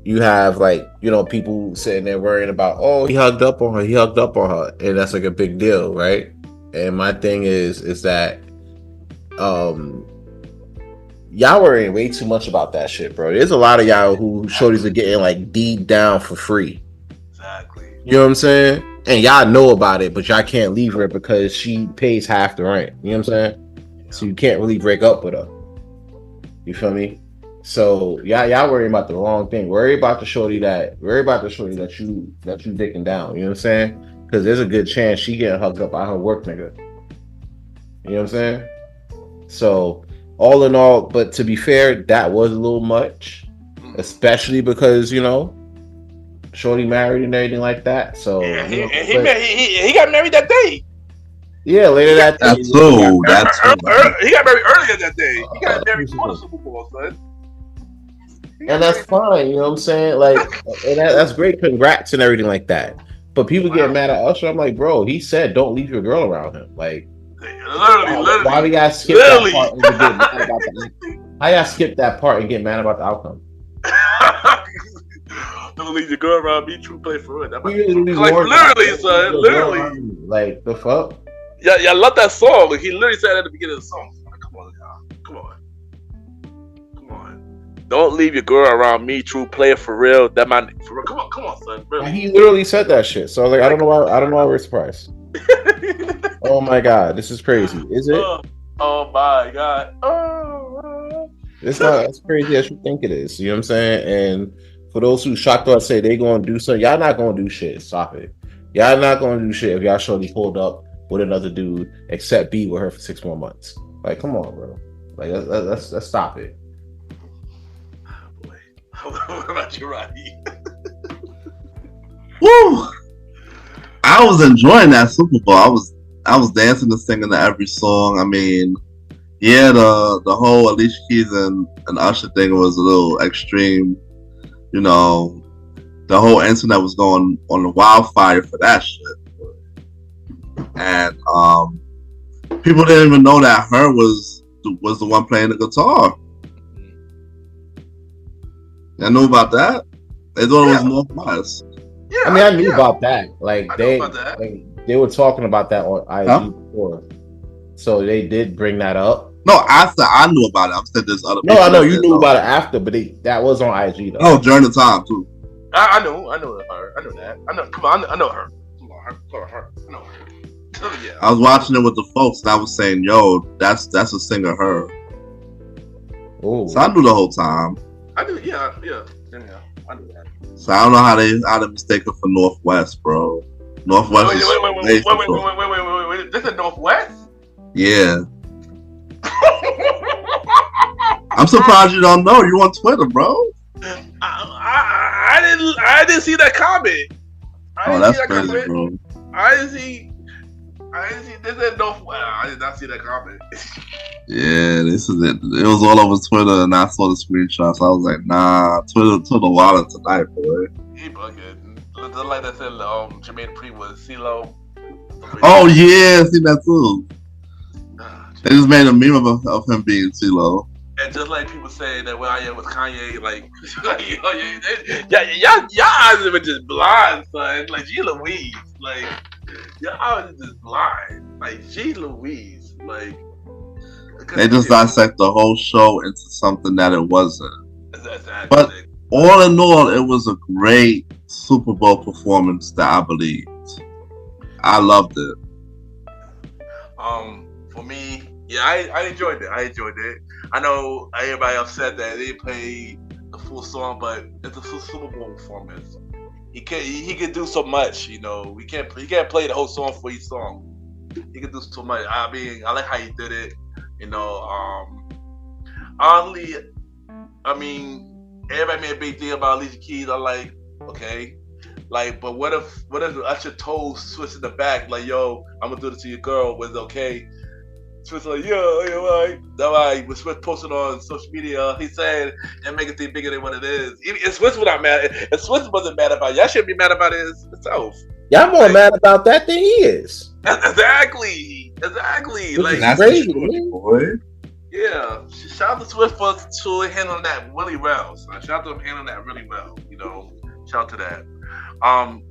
you have like, you know, people sitting there worrying about, oh, he hugged up on her, and that's like a big deal, right? And my thing is that y'all worrying way too much about that shit, bro. There's a lot of y'all who shorties are getting like deep down for free. Exactly. You know what I'm saying? And y'all know about it, but y'all can't leave her because she pays half the rent. You know what I'm saying? Yeah. So you can't really break up with her. You feel me? So y'all worrying about the wrong thing. Worry about the shorty that you dicking down. You know what I'm saying? Because there's a good chance she getting hugged up by her work nigga. You know what I'm saying? So all in all, but to be fair, that was a little much, especially because, you know, shorty married and everything like that. So yeah, he got married that day. Yeah, later that day. That's true. That's true. He got married earlier that day. He got married before the Super Bowl, son. And that's fine, you know what I'm saying? Like, and that's great. Congrats and everything like that. But people get mad at Usher. I'm like, bro, he said don't leave your girl around him. Like, literally. Why we gotta skip that part and get mad about the? I gotta skip that part and get mad about the outcome. Don't leave your girl around me. True play for it. Literally, son. Literally. Like the fuck. Yeah, I love that song. He literally said at the beginning of the song. Come on, y'all. Come on. Don't leave your girl around me. True player for real. That man. For real. Come on, son. Really. He literally said that shit. So like, I don't know why we're surprised. Oh my god, this is crazy. Is it? Oh my god. It's not as crazy as you think it is. You know what I'm saying? And for those who shocked us, say they gonna do something, y'all not gonna do shit. Stop it. Y'all not gonna do shit if y'all shorty pulled up with another dude, except be with her for 6 more months. Like, come on, bro. Like, let's stop it. Oh, boy. What about you, Roddy? Woo! I was enjoying that Super Bowl. I was dancing and singing to every song. I mean, yeah, the whole Alicia Keys and Usher thing was a little extreme. You know, the whole internet was going on the wildfire for that shit. And people didn't even know that her was the one playing the guitar. I knew about that. They thought it was Northwest. Yeah, I mean, I knew about that. Like they were talking about that on IG before, so they did bring that up. No, I knew about it. I'm saying there's other. No, I know you knew about it after, but that was on IG though. Oh, during the time too. I know her. I know that. I know. Come on, I know her. Come on, her. I know her. Yeah. I was watching it with the folks, and I was saying, "Yo, that's a singer, her." Oh, so I knew the whole time. I knew, yeah. I knew that. So I don't know how they mistake it for Northwest, bro. Northwest. Wait. This is Northwest? Yeah. I'm surprised you don't know. You on Twitter, bro. I didn't see that comment. That's crazy, bro. I didn't see this is Northwest. I did not see that comment. Yeah, this is it. It was all over Twitter, and I saw the screenshots. I was like, nah, Twitter wild tonight, boy. He bugging. Like I said, Jermaine Dupri was CeeLo. Oh yeah, see that too. They just made a meme of him being CeeLo. And just like people say that when I am with Kanye, like y'all eyes are just blind, son. Like G Louise, like y'all eyes are just blind. Like G Louise, like they just dissect the whole show into something that it wasn't. Exactly. But all in all, it was a great Super Bowl performance that I believed. I loved it. For me, yeah, I enjoyed it. I know everybody upset that they played the full song, but it's a Super Bowl performance. He can do so much, you know. He can't play the whole song for each song. He can do so much. I mean, I like how he did it. You know, honestly, I mean, everybody made a big deal about Alicia Keys. I'm like, okay, like, but what if Usher told switch in the back, like, yo, I'm gonna do this to your girl, was okay? Swiss like, yeah, right. That's why when Swiss posted on social media, he said, and make it seem bigger than what it is. If Swiss was not mad, if Swiss wasn't mad about it, y'all shouldn't be mad about it itself. Y'all more mad about that than he is. Exactly. Which Like, is That's crazy the to me. truth, boy. yeah. Shout out to Swift for handling that really well. So shout out to him handling that really well. Shout out to that.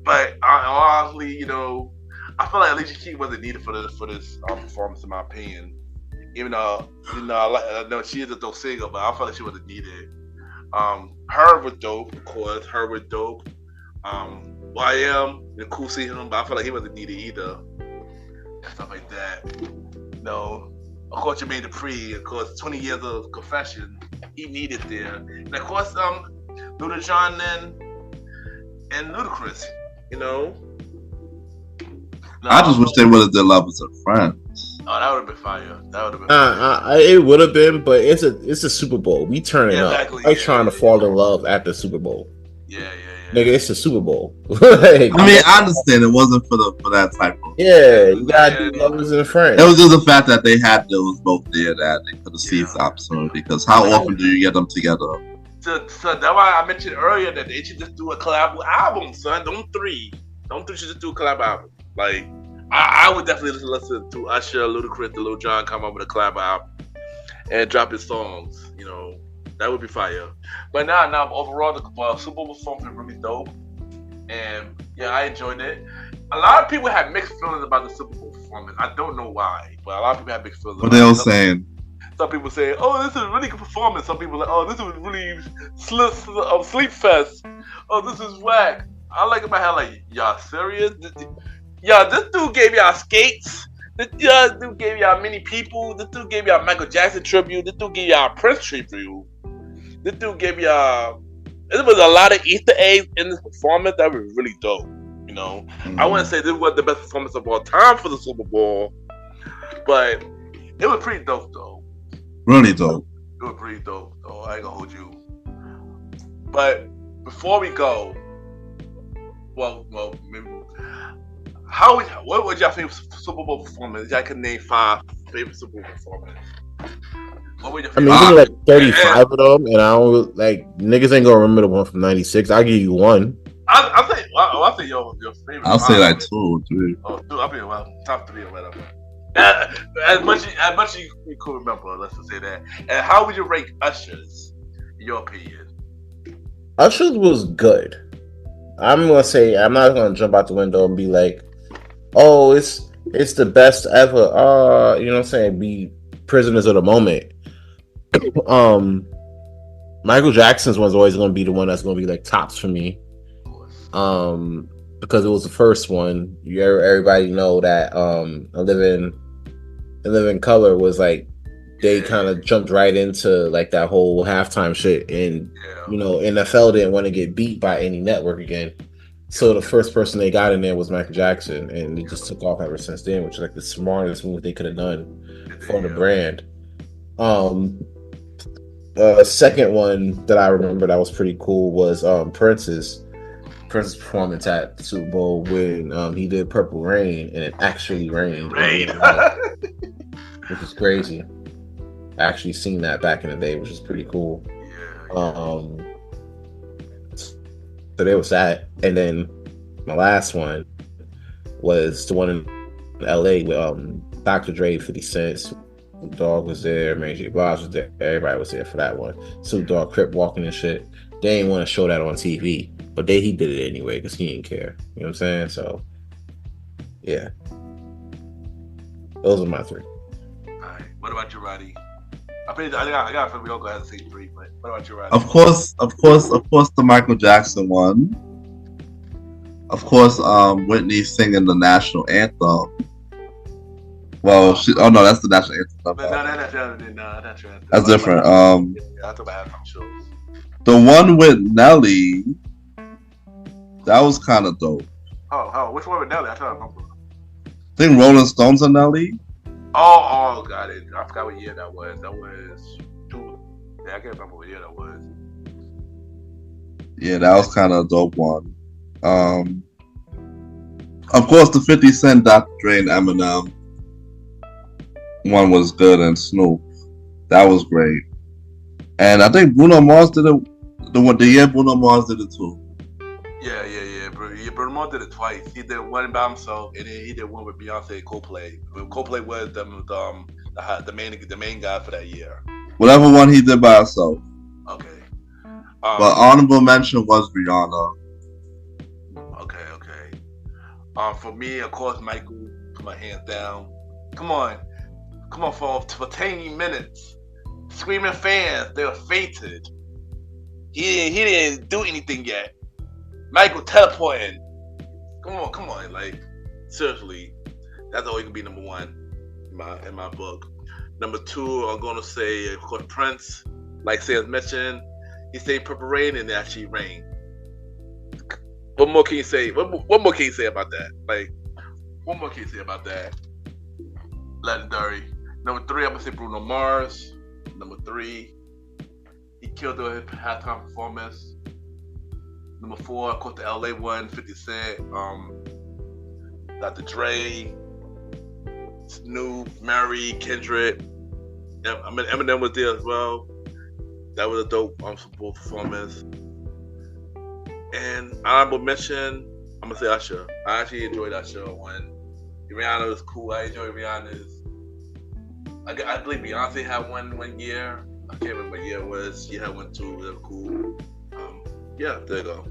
But honestly, I feel like Alicia Keys wasn't needed for this performance, in my opinion. Even though I know she is a dope singer, but I feel like she wasn't needed. Her was dope, of course. Her was dope. YM, it's cool seeing him, but I feel like he wasn't needed either. And stuff like that. Of course, Jermaine Dupri, of course, 20 years of Confession, he needed there. And of course, Luther John and Ludacris, I just wish they would have done Love as a Friend. Oh, that would have been fire. That would have been fire. It would have been, but it's a Super Bowl. We turning up. Exactly, Like trying to fall in love at the Super Bowl. Yeah. Nigga, it's the Super Bowl. I mean, I understand it wasn't for that type of. Yeah, you gotta do lovers and friends. It was just the fact that they had those both there that they could have seized the opportunity. Because how often do you get them together? So that's why I mentioned earlier that they should just do a collab album, son. Don't three should just do a collab album. Like, I would definitely listen to Usher, Ludacris, and Lil Jon come up with a collab album and drop his songs. That would be fire. But now overall, the Super Bowl performance was really dope, and yeah, I enjoyed it. A lot of people had mixed feelings about the Super Bowl performance. I don't know why, but a lot of people had mixed feelings. What they all saying? Some people say, "Oh, this is a really good performance." Some people are like, "Oh, this was really sleep fest." Oh, this is whack. I like it. My head, like, y'all serious? This dude gave y'all skates. This dude gave y'all many people. This dude gave y'all Michael Jackson tribute. This dude gave y'all Prince tribute. This dude gave y'all. There was a lot of Easter eggs in this performance that was really dope. I wouldn't say this was the best performance of all time for the Super Bowl, but it was pretty dope though. Really dope. It was pretty dope though. I ain't gonna hold you. But before we go, well, maybe. What was your favorite Super Bowl performance? Y'all can name 5 favorite Super Bowl performances. What were your favorite? I mean, like 35 of them, and I don't niggas ain't gonna remember the one from '96. I'll give you one. I'll say your favorite. I'll say like 2 or 3. Oh, 2. I'll be top 3 or whatever. As much as you could remember, let's just say that. And how would you rank Usher's, in your opinion? Usher's was good. I'm gonna say I'm not gonna jump out the window and be like, "Oh, it's the best ever." You know what I'm saying? Be prisoners of the moment. Michael Jackson's one's always gonna be the one that's gonna be like tops for me. Because it was the first one. Everybody know that A Living Color was like they kind of jumped right into like that whole halftime shit, and NFL didn't want to get beat by any network again. So the first person they got in there was Michael Jackson, and it just took off ever since then, which is like the smartest move they could have done for the brand. Second one that I remember that was pretty cool was Prince's performance at the Super Bowl when he did Purple Rain and it actually rained. Which is crazy. I actually seen that back in the day, which is pretty cool. So there was that, and then my last one was the one in LA with Dr. Dre, 50 Cent, Snoop Dogg was there, Mary J. Blige was there, everybody was there for that one. Snoop Dogg Crip walking and shit. They didn't want to show that on TV, but he did it anyway because he didn't care. You know what I'm saying? So yeah, those are my 3. All right. What about you, Roddy? I got a feeling we all go ahead and say 3, but what about you, Roddy? Of course, the Michael Jackson one. Of course, Whitney singing the national anthem. Well, no, that's the national anthem. No, that's right. That's different. I talk about halftime shows. The one with Nelly, that was kind of dope. Oh, which one with Nelly? I can't remember. I think Rolling Stones and Nelly. Oh, got it. I forgot what year that was. That was 2. Yeah, I can't remember what year that was. Yeah, that was kind of a dope one. Of course, the 50 Cent, Dr. Dre, and Eminem. one was good, and Snoop. That was great. And I think Bruno Mars did it. The year Bruno Mars did it too. Yeah. Bruno Mars did it twice. He did one by himself, and then he did one with Beyonce and Coldplay. Coldplay was the main guy for that year. Whatever one he did by himself. Okay. But honorable mention was Rihanna. Okay. For me, of course, Michael. Put my hands down. Come on, for 10 minutes. Screaming fans, they were fainted. He didn't do anything yet. Michael teleporting. Come on, like seriously, that's always gonna be number one in my book. Number two, I'm gonna say of course Prince. Like Sam mentioned, he said Purple Rain and it actually rained. What more can you say? What more can you say about that? Like, what more can you say about that? Legendary. Number three, I'm gonna say Bruno Mars. Number three, he killed the halftime performance. Number four, of course, the LA one, 50 Cent, Dr. Dre, Snoop, Mary, Kendrick. Eminem was there as well. That was a dope Super performance. And honorable mention, I'm gonna say Usher. I actually enjoyed Usher when Rihanna was cool. I enjoyed Rihanna's. I believe Beyonce had one year. I can't remember what year it was. She had one too. They were cool. Yeah, there you go.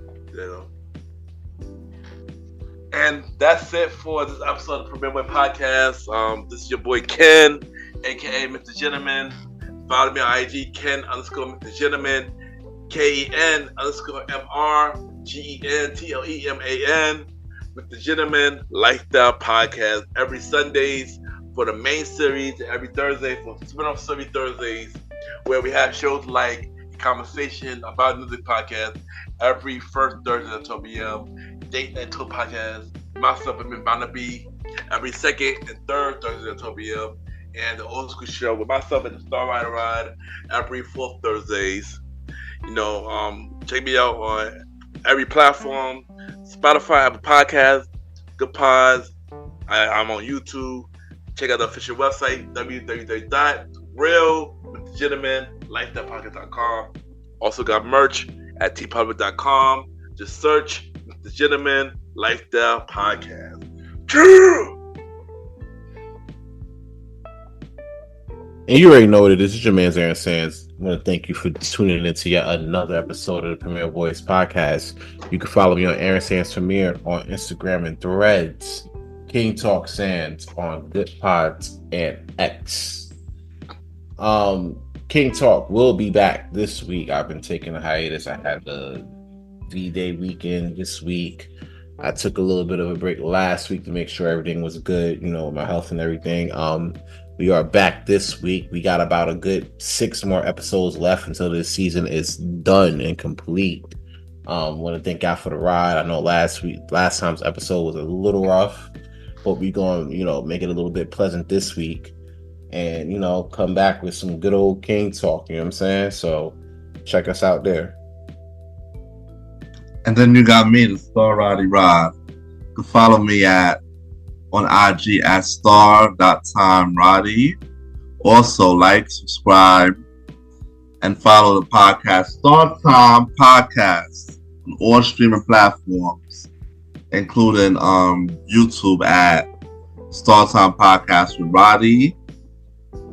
And that's it for this episode of the Premier Boy Podcast. This is your boy Ken, aka Mr. Gentleman. Follow me on IG, Ken_Mr. Gentleman, KEN_MR GENTLEMAN. Mr. Gentleman Lifestyle Podcast every Sundays for the main series, and every Thursday for spin-off series Thursdays, where we have shows like Conversation About Music Podcast every first Thursday at 12 p.m. Date Night Tour Podcast, myself and Barnaby every second and third Thursday at 12 p.m. And the Old School Show with myself and the Star Rider Ride every fourth Thursdays. Check me out on every platform: Spotify, Apple Podcasts, Good Pods. I'm on YouTube. Check out the official website, www.realmrgentlemanlifestylepodcast.com. Also got merch at tpublic.com. Just search Mr. Gentleman Lifestyle Podcast. And you already know what it is. It's your man, Aaron Sands. I want to thank you for tuning into yet another episode of the Premier Boys Podcast. You can follow me on Aaron Sands Premier on Instagram and Threads. King Talk Sands on Good Pods and X. King Talk will be back this week. I've been taking a hiatus. I had the V-Day weekend this week. I took a little bit of a break last week to make sure everything was good, my health and everything. We are back this week. We got about a good 6 more episodes left until this season is done and complete. Want to thank God for the ride. I know last time's episode was a little rough, but we're going to make it a little bit pleasant this week and come back with some good old King Talk. You know what I'm saying? So check us out there. And then you got me, the Star Roddy Rod. You can follow me on IG at star.timeroddy. Also like, subscribe, and follow the podcast Star Time Podcast on all streaming platforms, including YouTube at Star Time Podcast with Roddy.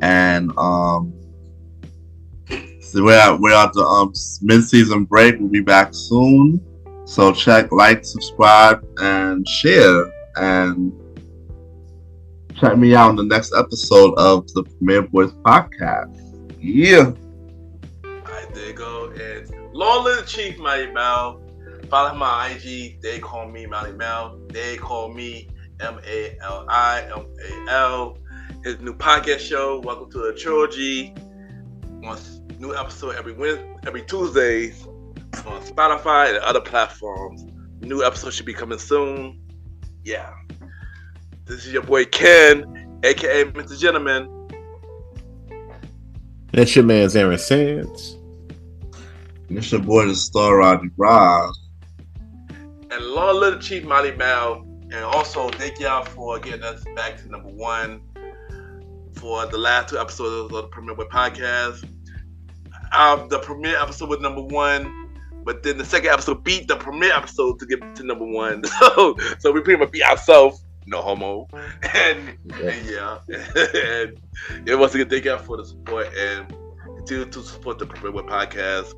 And so we're at the mid-season break. We'll be back soon. So check, like, subscribe, and share. And check me out in the next episode of the Premier Boys Podcast. Yeah. Alright, there you go. And long live the Chief Malimal. Follow him on IG. They call me Malimal. They call me Malimal. His new podcast show, Welcome to the Trilogy. On new episode every Tuesdays on Spotify and other platforms. New episode should be coming soon. Yeah. This is your boy Ken, aka Mr. Gentleman. That's your man's Aaron Sands. And it's your boy, the Star Roddy Rod. And long live the Chief Malimal. And also thank y'all for getting us back to number 1 for the last 2 episodes of the Premiere Boy podcast. The premiere episode was number 1, but then the second episode beat the premiere episode to get to number 1. So we pretty much beat ourselves. No homo. And yeah. And once again, thank you for the support and continue to support the Premiere Boy podcast.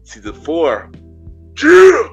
Season 4. Yeah!